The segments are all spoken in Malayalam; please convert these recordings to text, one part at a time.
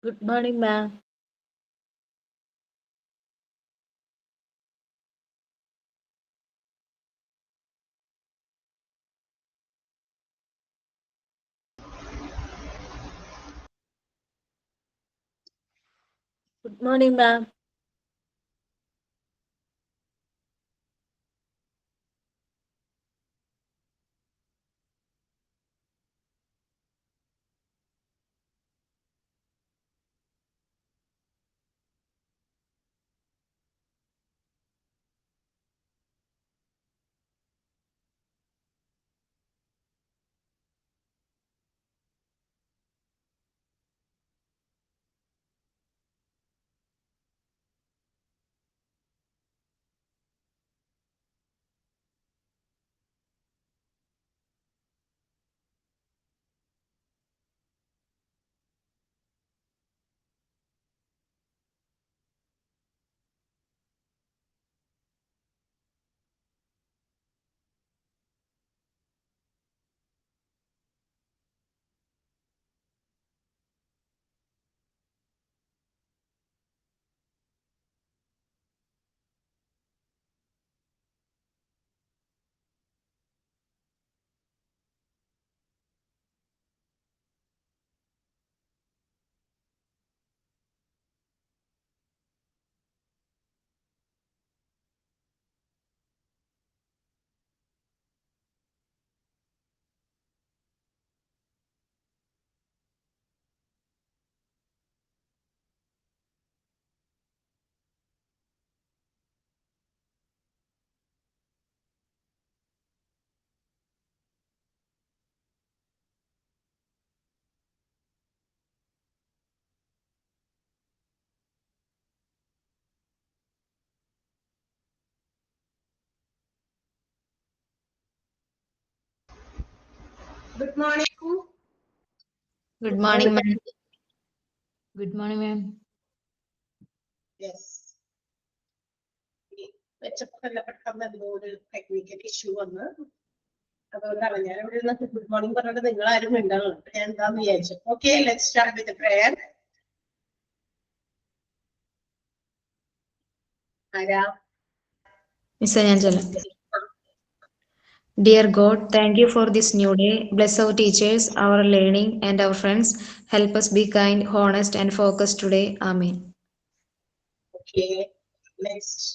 Good morning, ma'am. Good morning, ma'am. Good morning. Good morning, ma'am. Good morning, ma'am. Yes. വെച്ചപ്പോഴല്ല പെട്ടെന്ന് എന്തോ ഒരു ടെക്നിക്കൽ ഇഷ്യൂ വന്ന് അതുകൊണ്ടാണ് ഞാൻ ഇവിടെ നിന്ന് ഗുഡ് മോർണിംഗ് പറഞ്ഞിട്ട് നിങ്ങൾ ആരും മിണ്ടല്ലോ ഞാൻ എന്താന്ന് വിചാരിച്ചു. Okay, let's start with prayer. ആരാ? Miss Anjala. Dear God, thank you for this new day. Bless our teachers, our learning, and our friends. Help us be kind, honest, and focused today. Amen. Okay, next.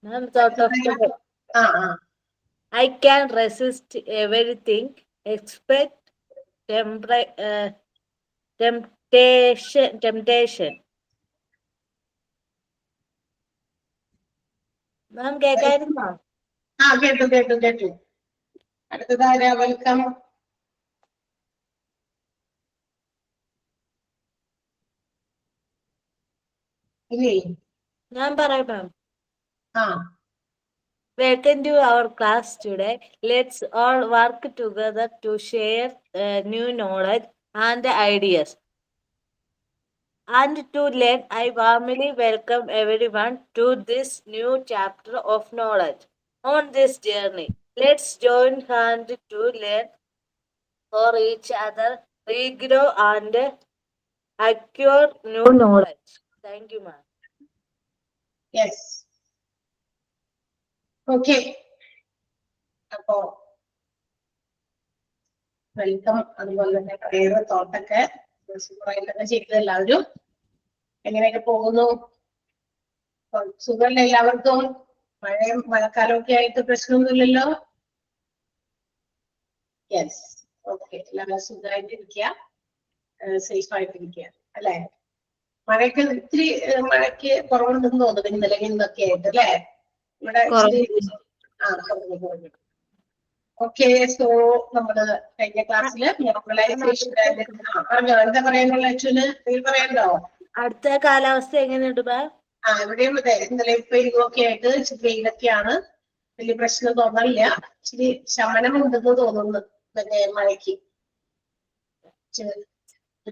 Ma'am, thought of the day. I can resist everything except temptation. Ma'am, കേൾക്കായിരുന്നോ? കേട്ടു. അടുത്തതാരാ? വെൽക്കം. ഇല്ലേ? ഞാൻ പറയാം, ma'am. ആ, Welcome to our class today. Let's all work together to share new knowledge and ideas. And to learn, I warmly welcome everyone to this new chapter of knowledge. On this journey, let's join hands to learn for each other, regrow and acquire new knowledge. Thank you, ma'am. Yes. Okay, അപ്പോ വെൽക്കം. അതുപോലെ തന്നെ പ്രേയർ തോട്ടൊക്കെ സൂപ്പറായിട്ടൊക്കെ ചെയ്ത് എല്ലാവരും എങ്ങനെയൊക്കെ പോകുന്നു? സുഖമല്ല എല്ലാവർക്കും? മഴക്കാലമൊക്കെ ആയിട്ട് പ്രശ്നമൊന്നുമില്ലല്ലോ? യെസ്. ഓക്കെ, എല്ലാവരും സുഖമായിട്ടിരിക്കുക, സേഫ് ആയിട്ടിരിക്കുക അല്ലെ? മഴയ്ക്ക് ഇത്തിരി മഴയ്ക്ക് കുറവുണ്ടെന്ന് തോന്നുന്നു ഇന്നലെ ഇന്നൊക്കെ ആയിട്ട് അല്ലെ? ഇവിടെ കുറഞ്ഞു. ഓക്കെ, സോ നമ്മള് കഴിഞ്ഞ ക്ലാസ്സില് നോർമലൈസേഷൻ പറഞ്ഞോ, എന്താ പറയാനുള്ള ആക്ച്വല് പറയാനുണ്ടോ? അടുത്ത കാലാവസ്ഥ എങ്ങനെയുണ്ട് മാം? ഇവിടെയും അതെ, ഇന്നലെ ഇപ്പൊ ഇതൊക്കെ ആയിട്ട് ഇച്ചിരി വെയിലൊക്കെയാണ്, വലിയ പ്രശ്നം തോന്നാനില്ല. ഇച്ചിരി ശമനം ഉണ്ടെന്ന് തോന്നുന്നു മറ്റേ മഴയ്ക്ക്.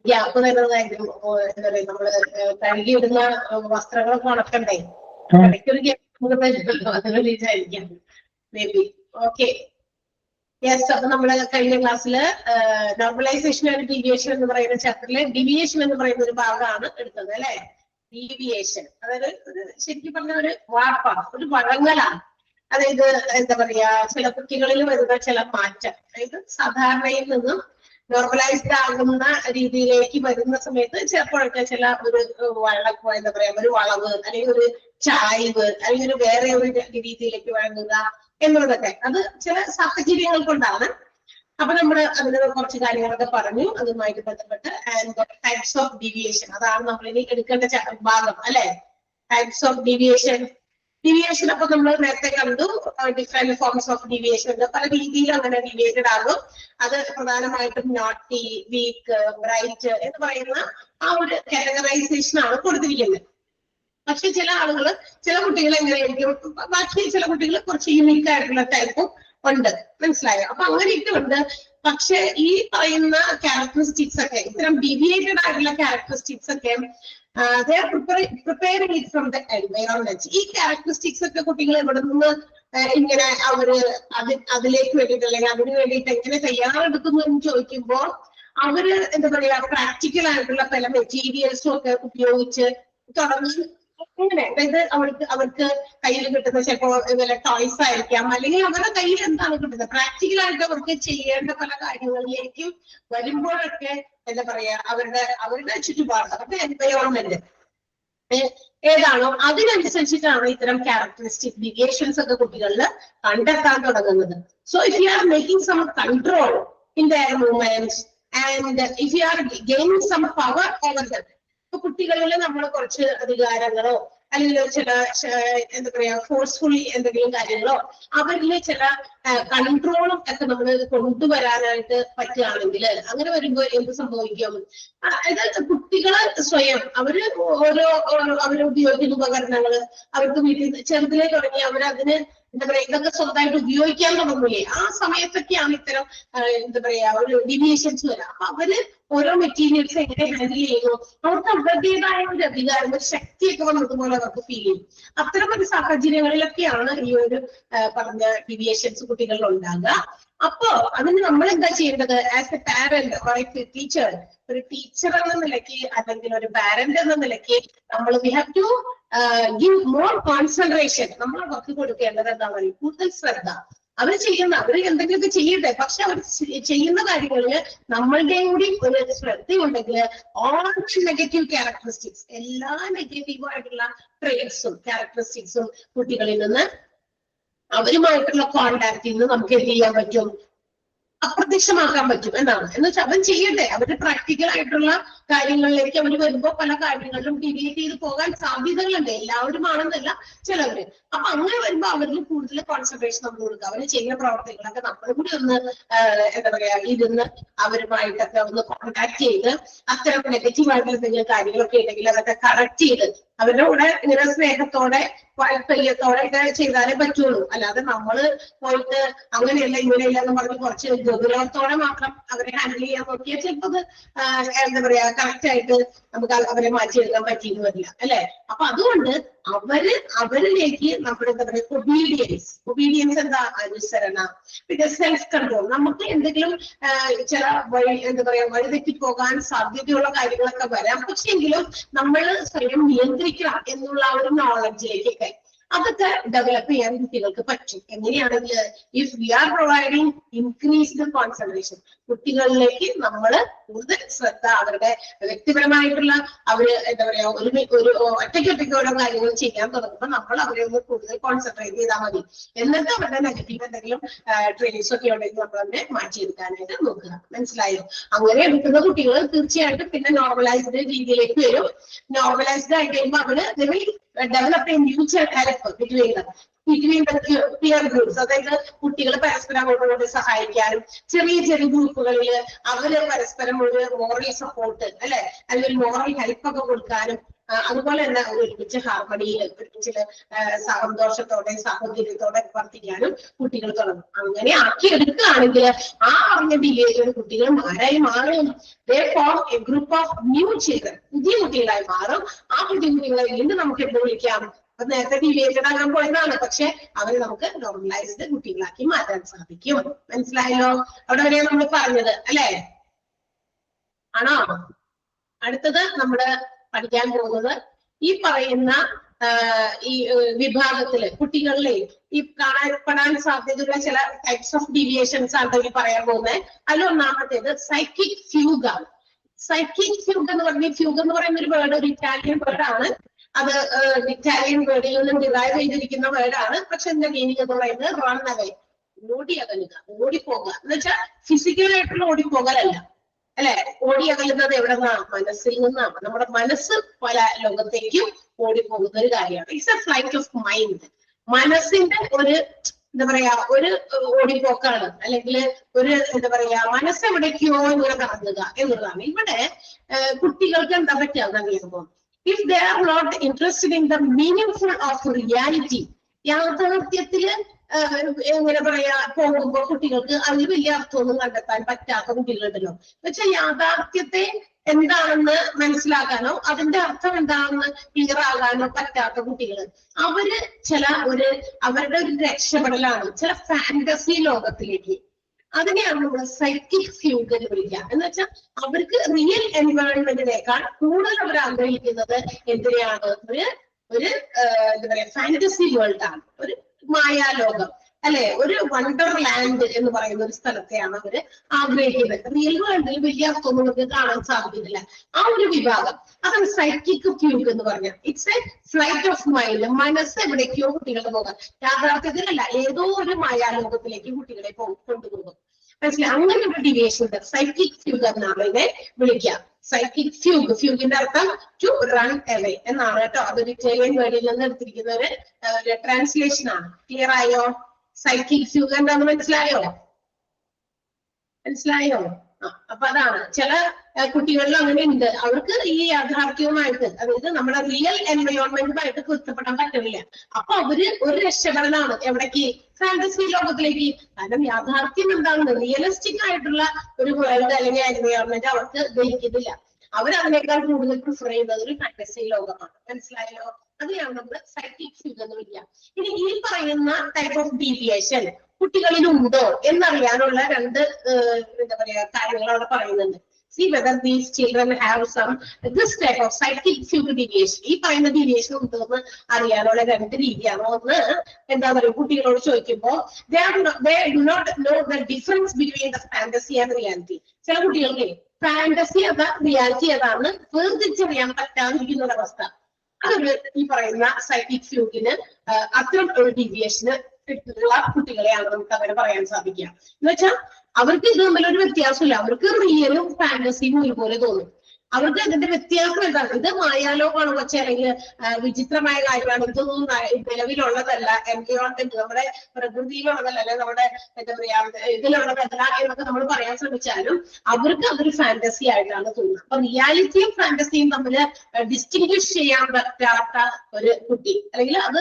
ഗ്യാപ്പ് തരുന്നതായിരിക്കും. എന്താ പറയുക, നമ്മള് കഴുകി ഇടുന്ന വസ്ത്രങ്ങളൊക്കെ ഉണക്കണ്ടേ, ഇടയ്ക്കൊരു ഗ്യാപ്പ് തരുമല്ലോ, അതിന് വിചാരിക്കാം മേ ബി. ഓക്കെ, യെസ്, അപ്പൊ നമ്മള് കഴിഞ്ഞ ക്ലാസ്സില് നോർമലൈസേഷൻ ആൻഡ് ഡീവിയേഷൻ എന്ന് പറയുന്ന ചാപ്റ്ററിലെ ഡീവിയേഷൻ എന്ന് പറയുന്ന ഒരു ഭാഗമാണ് എടുത്തത് അല്ലെ. ഡീവിയേഷൻ അതായത് ശരിക്കും പറഞ്ഞ ഒരു വാർപ്പാണ്, ഒരു വഴങ്ങലാണ്. അതായത് എന്താ പറയാ, ചില കുട്ടികളിൽ വരുന്ന ചില മാറ്റം, അതായത് സാധാരണയിൽ നിന്നും നോർമലൈസ്ഡ് ആകുന്ന രീതിയിലേക്ക് വരുന്ന സമയത്ത് ചിലപ്പോഴൊക്കെ ചില ഒരു എന്താ പറയാ, ഒരു വളവ് അല്ലെങ്കിൽ ഒരു ചായ്വ് അല്ലെങ്കിൽ ഒരു വേറെ ഒരു രീതിയിലേക്ക് വഴങ്ങുക എന്നുള്ളതൊക്കെ അത് ചില സാഹചര്യങ്ങൾ കൊണ്ടാണ്. അപ്പൊ നമ്മള് അതിന് കുറച്ച് കാര്യങ്ങളൊക്കെ പറഞ്ഞു അതുമായിട്ട് ബന്ധപ്പെട്ട്. ആൻഡ് ടൈപ്സ് ഓഫ് ഡീവിയേഷൻ, അതാണ് നമ്മൾ ഇനി എടുക്കേണ്ട ഭാഗം അല്ലെ. Types of deviation. ഡീവിയേഷൻ അപ്പൊ നമ്മൾ നേരത്തെ കണ്ടു, ഡിഫറെന്റ് ഫോംസ് ഓഫ് ഡീവിയേഷൻ ഉണ്ട്, പല രീതിയിൽ അങ്ങനെ ഡീവിയേറ്റഡ് ആകും. അത് പ്രധാനമായിട്ടും നോട്ടി, വീക്ക്, ബ്രൈറ്റ് എന്ന് പറയുന്ന ആ ഒരു കാറ്റഗറൈസേഷൻ ആണ് കൊടുത്തിരിക്കുന്നത്. പക്ഷെ ചില ആളുകൾ, ചില കുട്ടികൾ എങ്ങനെയായിരിക്കും, ബാക്കി ചില കുട്ടികൾ കുറച്ച് യൂണിക് ആയിട്ടുള്ള ടൈപ്പും ഉണ്ട്, മനസ്സിലായോ? അപ്പൊ അങ്ങനെയൊക്കെ ഉണ്ട്. പക്ഷെ ഈ പറയുന്ന ക്യാരക്ടറിസ്റ്റിക്സ് ഒക്കെ, ഇത്തരം ഡീവിയേറ്റഡ് ആയിട്ടുള്ള ക്യാരക്ടറിസ്റ്റിക്സ് ഒക്കെ preparing it from the environment. ഈ ക്യാരക്ടറിസ്റ്റിക്സ് ഒക്കെ കുട്ടികൾ എവിടെ നിന്ന് ഇങ്ങനെ അവര് അതിലേക്ക് വേണ്ടിയിട്ട് അല്ലെങ്കിൽ അതിന് വേണ്ടിയിട്ട് എങ്ങനെ തയ്യാറെടുക്കുന്നു എന്ന് ചോദിക്കുമ്പോൾ അവര് എന്താ പറയാ, പ്രാക്ടിക്കൽ ആയിട്ടുള്ള പല മെറ്റീരിയൽസും ഒക്കെ ഉപയോഗിച്ച് തുടങ്ങി ഇങ്ങനെ, അതായത് അവർക്ക് കയ്യിൽ കിട്ടുന്ന ചിലപ്പോൾ ഇതുപോലെ ടോയ്സ് ആയിരിക്കാം, അല്ലെങ്കിൽ അവരുടെ കയ്യിൽ എന്താണ് കിട്ടുന്നത്, പ്രാക്ടിക്കലായിട്ട് അവർക്ക് ചെയ്യേണ്ട പല കാര്യങ്ങളിലേക്കും വരുമ്പോഴൊക്കെ എന്താ പറയാ, അവരുടെ ചുറ്റുപാട്, അവരുടെ എൻവയോൺമെന്റ് ഏതാണോ അതിനനുസരിച്ചിട്ടാണ് ഇത്തരം ക്യാരക്ടറിസ്റ്റിക് ഡീവിയേഷൻസ് ഒക്കെ കുട്ടികളിൽ കണ്ടെത്താൻ തുടങ്ങുന്നത്. So if you are making some control in their movements and if you are gaining some power over them, ഇപ്പൊ കുട്ടികളിൽ നമ്മൾ കുറച്ച് അധികാരങ്ങളോ അല്ലെങ്കിൽ ചില എന്താ പറയാ ഫോഴ്സ്ഫുള്ളി എന്തെങ്കിലും കാര്യങ്ങളോ അവരിലെ ചില കൺട്രോളും ഒക്കെ നമ്മൾ കൊണ്ടുവരാനായിട്ട് പറ്റുകയാണെങ്കിൽ, അങ്ങനെ വരുമ്പോൾ എന്ത് സംഭവിക്കും? അതായത് കുട്ടികള് സ്വയം അവര് അവര് ഉപയോഗിക്കുന്ന ഉപകരണങ്ങള് അവർക്ക് വീട്ടിൽ ചെറുതിലേ തുടങ്ങി അവരതിന് എന്താ പറയാ ഇതൊക്കെ സ്വന്തമായിട്ട് ഉപയോഗിക്കാൻ തുടങ്ങില്ലേ, ആ സമയത്തൊക്കെയാണ് ഇത്തരം എന്താ പറയാ ഒരു ഡീവിയേഷൻസ് വരാം. അപ്പൊ അവര് ഓരോ മെറ്റീരിയൽസ് എങ്ങനെ ഹാൻഡിൽ ചെയ്യുന്നു, അവർക്ക് അവരുടേതായ ഒരു അധികാരം, ഒരു ശക്തിയൊക്കെ വന്നതുപോലെ അവർക്ക് ഫീൽ ചെയ്യും. അത്തരം ഒരു സാഹചര്യങ്ങളിലൊക്കെയാണ് ഈ ഒരു പറഞ്ഞ ഡീവിയേഷൻസ് കുട്ടികളിൽ ഉണ്ടാകുക. അപ്പോ അതിന് നമ്മൾ എന്താ ചെയ്യേണ്ടത്? As a parent or teacher, ഒരു ടീച്ചർ എന്ന നിലയ്ക്ക് അല്ലെങ്കിൽ ഒരു പാരന്റ് എന്ന നിലയ്ക്ക് നമ്മൾ we have to give more concentration. നമ്മൾ അവർക്ക് കൊടുക്കേണ്ടത് എന്താണ്? കൂടുതൽ ശ്രദ്ധ. അവര് എന്തെങ്കിലുമൊക്കെ ചെയ്യട്ടെ, പക്ഷെ അവർ ചെയ്യുന്ന കാര്യങ്ങളിൽ നമ്മളുടെയും കൂടി ഒരു ശ്രദ്ധയുണ്ടെങ്കിൽ ഓൾ നെഗറ്റീവ് ക്യാരക്ടറിസ്റ്റിക്സ്, എല്ലാ നെഗറ്റീവ് ആയിട്ടുള്ള ട്രേറ്റ്സും ക്യാരക്ടറിസ്റ്റിക്സും കുട്ടികളിൽ നിന്ന്, അവരുമായിട്ടുള്ള കോണ്ടാക്റ്റിൽ നിന്ന് നമുക്ക് എന്ത് ചെയ്യാൻ പറ്റും? അപ്രത്യക്ഷമാക്കാൻ പറ്റും എന്നാണ്. എന്ന് വെച്ചാൽ അവൻ ചെയ്യട്ടെ, അവര് പ്രാക്ടിക്കൽ ആയിട്ടുള്ള കാര്യങ്ങളിലേക്ക് അവർ വരുമ്പോൾ പല കാര്യങ്ങളിലും ഡീവിയേറ്റ് ചെയ്ത് പോകാൻ സാധ്യതകളുണ്ട്. എല്ലാവരും ആണെന്നല്ല, ചിലവര്. അപ്പൊ അങ്ങനെ വരുമ്പോ അവരിൽ കൂടുതൽ കോൺസെൻട്രേഷൻ നമ്മൾ കൊടുക്കുക. അവര് ചെയ്യുന്ന പ്രവർത്തികളൊക്കെ നമ്മൾ കൂടി ഒന്ന് എന്താ പറയാ ഇരുന്ന് അവരുമായിട്ടൊക്കെ ഒന്ന് കോൺടാക്ട് ചെയ്ത് അത്തരം നെഗറ്റീവ് ആയിട്ടുള്ള എന്തെങ്കിലും കാര്യങ്ങളൊക്കെ ഉണ്ടെങ്കിൽ അതൊക്കെ കറക്റ്റ് ചെയ്ത് അവരുടെ കൂടെ ഇങ്ങനെ സ്നേഹത്തോടെ വാത്സല്യത്തോടെ ഒക്കെ ചെയ്താലേ പറ്റുള്ളൂ. അല്ലാതെ നമ്മള് പോയിട്ട് അങ്ങനെയല്ല ഇങ്ങനെയല്ല എന്ന് പറഞ്ഞ് കുറച്ച് ഗൗരവത്തോടെ മാത്രം അവരെ ഹാൻഡിൽ ചെയ്യാൻ നോക്കിയാൽ ചിലപ്പോൾ എന്താ പറയാ കറക്റ്റ് ആയിട്ട് നമുക്ക് അവരെ മാറ്റിയെടുക്കാൻ പറ്റിയെന്ന് വരില്ല അല്ലെ. അപ്പൊ അതുകൊണ്ട് അവരിലേക്ക് നമ്മൾ എന്താ പറയുക ഒബീഡിയൻസ് എന്താ? അനുസരണ. പിന്നെ സെൽഫ് കൺട്രോൾ. നമുക്ക് എന്തെങ്കിലും ചില എന്താ പറയാ വഴിതെറ്റി പോകാൻ സാധ്യതയുള്ള കാര്യങ്ങളൊക്കെ വരാം, പക്ഷെങ്കിലും നമ്മൾ സ്വയം നിയന്ത്രിക്കണം എന്നുള്ള ഒരു നോളജിലേക്കൊക്കെ അതൊക്കെ ഡെവലപ്പ് ചെയ്യാൻ കുട്ടികൾക്ക് പറ്റും. എങ്ങനെയാണെങ്കിൽ if we are providing increased concentration, കുട്ടികളിലേക്ക് നമ്മൾ കൂടുതൽ ശ്രദ്ധ, അവരുടെ വ്യക്തിപരമായിട്ടുള്ള അവര് എന്താ പറയാ ഒരു ഒറ്റയ്ക്ക് ഓരോ കാര്യങ്ങൾ ചെയ്യാൻ തുടങ്ങുമ്പോൾ നമ്മൾ അവരെ ഒന്ന് കൂടുതൽ കോൺസെൻട്രേറ്റ് ചെയ്താൽ മതി. എന്നിട്ട് അവരുടെ നെഗറ്റീവ് എന്തെങ്കിലും ട്രെയിൻസ് ഒക്കെ ഉണ്ടെങ്കിൽ നമ്മൾ അതിനെ മാറ്റിയെടുക്കാനായിട്ട് നോക്കുക. മനസ്സിലായോ? അങ്ങനെ എടുക്കുന്ന കുട്ടികൾ തീർച്ചയായിട്ടും പിന്നെ നോർമലൈസ്ഡ് രീതിയിലേക്ക് വരും. നോർമലൈസ്ഡ് ആയി കഴിയുമ്പോൾ അവര് ഡെവലപ്പ് ചെയ്യും mutual help between peer groups. അതായത് കുട്ടികൾ പരസ്പരം അങ്ങോട്ടും സഹായിക്കാനും, ചെറിയ ചെറിയ ഗ്രൂപ്പുകളിൽ അവര് പരസ്പരം ഒരു മോറൽ സപ്പോർട്ട് അല്ലെ, അല്ലെങ്കിൽ മോറൽ ഹെൽപ്പ് ഒക്കെ കൊടുക്കാനും, അതുപോലെ തന്നെ ഒരുമിച്ച് ഹാർമണിയിൽ ഒരുമിച്ച് സന്തോഷത്തോടെ സാഹോദര്യത്തോടെ വർത്തിക്കാനും കുട്ടികൾ തുടങ്ങും. അങ്ങനെ ആക്കിയെടുക്കുകയാണെങ്കിൽ ആ അറിഞ്ഞ ബിഹേവിയർ കുട്ടികൾ ആരായി മാറും? They form a group of new children. പുതിയ കുട്ടികളായി മാറും. ആ പുതിയ കുട്ടികളെ വീണ്ടും നമുക്ക് എന്ത് വിളിക്കാം? അപ്പൊ നേരത്തെ ഡീവിയേറ്റഡ് ആകാൻ പോയതാണ്, പക്ഷെ അവരെ നമുക്ക് നോർമലൈസ്ഡ് കുട്ടികളാക്കി മാറ്റാൻ സാധിക്കും. മനസ്സിലായല്ലോ? അവിടെ വരെയാണ് നമ്മൾ പറഞ്ഞത് അല്ലെ? ആണോ? അടുത്തത് നമ്മള് പഠിക്കാൻ പോകുന്നത് ഈ പറയുന്ന ഈ വിഭാഗത്തില് കുട്ടികളിലെ ഈ കാണപ്പെടാൻ സാധ്യതയുള്ള ചില ടൈപ്സ് ഓഫ് ഡീവിയേഷൻസ് ആണ് ഇവർ പറയാൻ പോകുന്നത്. അതിലൊന്നാമത്തേത് സൈക്കിക് ഫ്യൂഗ് ആണ്. സൈക്കിക് ഫ്യൂഗ് എന്ന് പറഞ്ഞ ഫ്യൂഗ് എന്ന് പറയുന്ന ഒരു വേർഡ് ഒരു ഇറ്റാലിയൻ വേർഡ് ആണ്. അത് ഇറ്റാലിയൻ വേർഡിൽ നിന്നും ഡിറൈവ് ചെയ്തിരിക്കുന്ന വേർഡാണ്. പക്ഷെ എന്റെ മീനിങ് എന്ന് പറയുന്നത് റൺ അവേ, ഓടി അകലുക, ഓടിപ്പോകുക എന്ന് വെച്ചാൽ ഫിസിക്കലായിട്ടുള്ള ഓടിപ്പോകലല്ല അല്ലെ. ഓടി അകലുന്നത് എവിടെ നിന്നാണ്? മനസ്സിൽ നിന്നാണ്. നമ്മുടെ മനസ്സ് പല ലോകത്തേക്കും ഓടിപ്പോകുന്ന ഒരു കാര്യമാണ്. It's A flight of mind. മനസ്സിന്റെ ഒരു എന്താ പറയാ ഒരു ഓടിപ്പോക്കാണ്, അല്ലെങ്കിൽ ഒരു എന്താ പറയാ മനസ്സ് എവിടേക്കോ ഇങ്ങനെ കറങ്ങുക എന്നുള്ളതാണ്. ഇവിടെ കുട്ടികൾക്ക് എന്താ പറ്റുക അറിയുമ്പോൾ, if they are not interested in the meaningful of reality, യാഥാർത്ഥ്യത്തില് എങ്ങനെ പറയാ പോകുമ്പോ കുട്ടികൾക്ക് അതിൽ വലിയ അർത്ഥമൊന്നും കണ്ടെത്താൻ പറ്റാത്ത കുട്ടികളുണ്ടല്ലോ. എന്നുവെച്ചാൽ യാഥാർത്ഥ്യത്തെ എന്താണെന്ന് മനസ്സിലാക്കാനോ അതിന്റെ അർത്ഥം എന്താണെന്ന് ക്ലിയർ ആകാനോ പറ്റാത്ത കുട്ടികൾ, അവര് അവരുടെ ഒരു രക്ഷപ്പെടലാണ് ചില ഫാന്റസി ലോകത്തിലേക്ക്. അതിനെയാണ് നമ്മൾ സൈക്കിക് ഫ്യൂഗ് എന്ന് വിളിക്കുക. എന്ന് വെച്ചാൽ അവർക്ക് റിയൽ എൻവയോൺമെന്റിനേക്കാൾ കൂടുതൽ അവർ ആഗ്രഹിക്കുന്നത് എന്തിനെയാണ്? ഒരു എന്താ പറയാ ഫാന്റസി വേൾഡ് ആണ്, ഒരു മായാലോകം അല്ലെ, ഒരു വണ്ടർലാൻഡ് എന്ന് പറയുന്ന ഒരു സ്ഥലത്തെയാണ് അവര് ആഗ്രഹിക്കുന്നത്. റിയൽ വേൾഡിൽ വലിയ അർത്ഥമൊന്നും നമുക്ക് കാണാൻ സാധിക്കുന്നില്ല. ആ ഒരു വിഭാഗം അതാണ് സൈക്കിക് ഫ്യൂഗ് എന്ന് പറഞ്ഞാൽ. It's A flight of mind. മനസ്സ് എവിടേക്കോ കുട്ടികളുടെ പോകാൻ, യാഥാർത്ഥ്യത്തിലല്ല ഏതോ ഒരു മായാലോകത്തിലേക്ക് കുട്ടികളെ കൊണ്ടുപോകും. മനസ്സിലായി? അങ്ങനെ ഒരു ഡീവിയേഷൻ ഉണ്ട്. സൈക്കിക് ഫ്യൂഗ് എന്നാണ് ഇതിനെ വിളിക്കുക. സൈക്കിക് ഫ്യൂഗ്, ഫ്യൂഗിന്റെ അർത്ഥം ടു റൺ അവേ എന്നാണ് കേട്ടോ. അതൊരു ഇറ്റാലിയൻ വേർഡിൽ നിന്ന് എടുത്തിരിക്കുന്ന ഒരു ട്രാൻസ്ലേഷൻ ആണ്. ക്ലിയർ ആയോ? സൈക്കിക് ഫ്യൂഗ് എന്താന്ന് മനസ്സിലായോ? അപ്പൊ അതാണ് ചില കുട്ടികളിൽ അങ്ങനെ ഉണ്ട്. അവർക്ക് ഈ യാഥാർത്ഥ്യവുമായിട്ട്, അതായത് നമ്മുടെ റിയൽ എൻവയോൺമെന്റുമായിട്ട് പൊരുത്തപ്പെടാൻ പറ്റില്ല. അപ്പൊ അവര് ഒരു രക്ഷപ്പെടലാണ് എവിടേക്ക്? ഫാന്റസി ലോകത്തിലേക്ക്. കാരണം യാഥാർത്ഥ്യം എന്താണെന്ന് റിയലിസ്റ്റിക് ആയിട്ടുള്ള ഒരു വേൾഡ് അല്ലെങ്കിൽ എൻവയോൺമെന്റ് അവർക്ക് ദഹിക്കുന്നില്ല. അവരതിനേക്കാൾ കൂടുതൽ പ്രിഫർ ചെയ്യുന്നത് ഒരു ഫാന്റസി ലോകമാണ്. മനസ്സിലായല്ലോ? അതിനെയാണ് നമ്മൾ സൈക്കിക് ഫ്യൂഗ് എന്ന് വിളിക്കുക. ഇനി ഈ പറയുന്ന ടൈപ്പ് ഓഫ് ഡീവിയേഷൻ കുട്ടികളിലുണ്ടോ എന്നറിയാനുള്ള രണ്ട് എന്താ പറയാ കാര്യങ്ങൾ അവിടെ പറയുന്നുണ്ട്. See whether these children have this type of psychic fugue deviation. ഈ പറയുന്ന ഡീവിയേഷൻ ഉണ്ടോന്ന് അറിയാനുള്ള രണ്ട് രീതിയാണ്. ഒന്ന് എന്താ പറയുക, കുട്ടികളോട് ചോദിക്കുമ്പോൾ they do not know the difference between the fantasy and reality. ചില കുട്ടികൾക്ക് ഫാന്റസി അതാ റിയാലിറ്റി ഏതാണെന്ന് വേർതിരിച്ചറിയാൻ പറ്റാതിരിക്കുന്ന ഒരവസ്ഥ. അതൊരു ഈ പറയുന്ന സൈക്കിക് ഫ്യൂഗിന് അത്തരം ഒരു ഡീവിയേഷന് ഉള്ള കുട്ടികളെയാണ് നമുക്ക് അങ്ങനെ പറയാൻ സാധിക്കുക. എന്ന് വെച്ചാൽ അവർക്ക് ഇത് തമ്മിലൊരു വ്യത്യാസമില്ല. അവർക്ക് റിയലും ഫാന്റസിയും ഒരുപോലെ തോന്നും. അവർക്ക് അതിന്റെ വ്യത്യാസം എന്താണ്? ഇത് മായാലോകമാണ് കൊച്ചെ, അല്ലെങ്കിൽ വിചിത്രമായ കാര്യമാണ്, ഇതൊന്നും നിലവിലുള്ളതല്ല, എൻവയോൺമെന്റ് നമ്മുടെ പ്രകൃതിയിലുള്ളതല്ല, അല്ലെങ്കിൽ നമ്മുടെ എന്താ പറയാ ഇതിലുള്ളതല്ല എന്നൊക്കെ നമ്മൾ പറയാൻ ശ്രമിച്ചാലും അവർക്ക് അതൊരു ഫാന്റസി ആയിട്ടാണ് തോന്നുന്നത്. അപ്പൊ റിയാലിറ്റിയും ഫാന്റസിയും തമ്മിൽ ഡിസ്റ്റിങ്വിഷ് ചെയ്യാൻ പറ്റാത്ത ഒരു കുട്ടി, അല്ലെങ്കിൽ അത്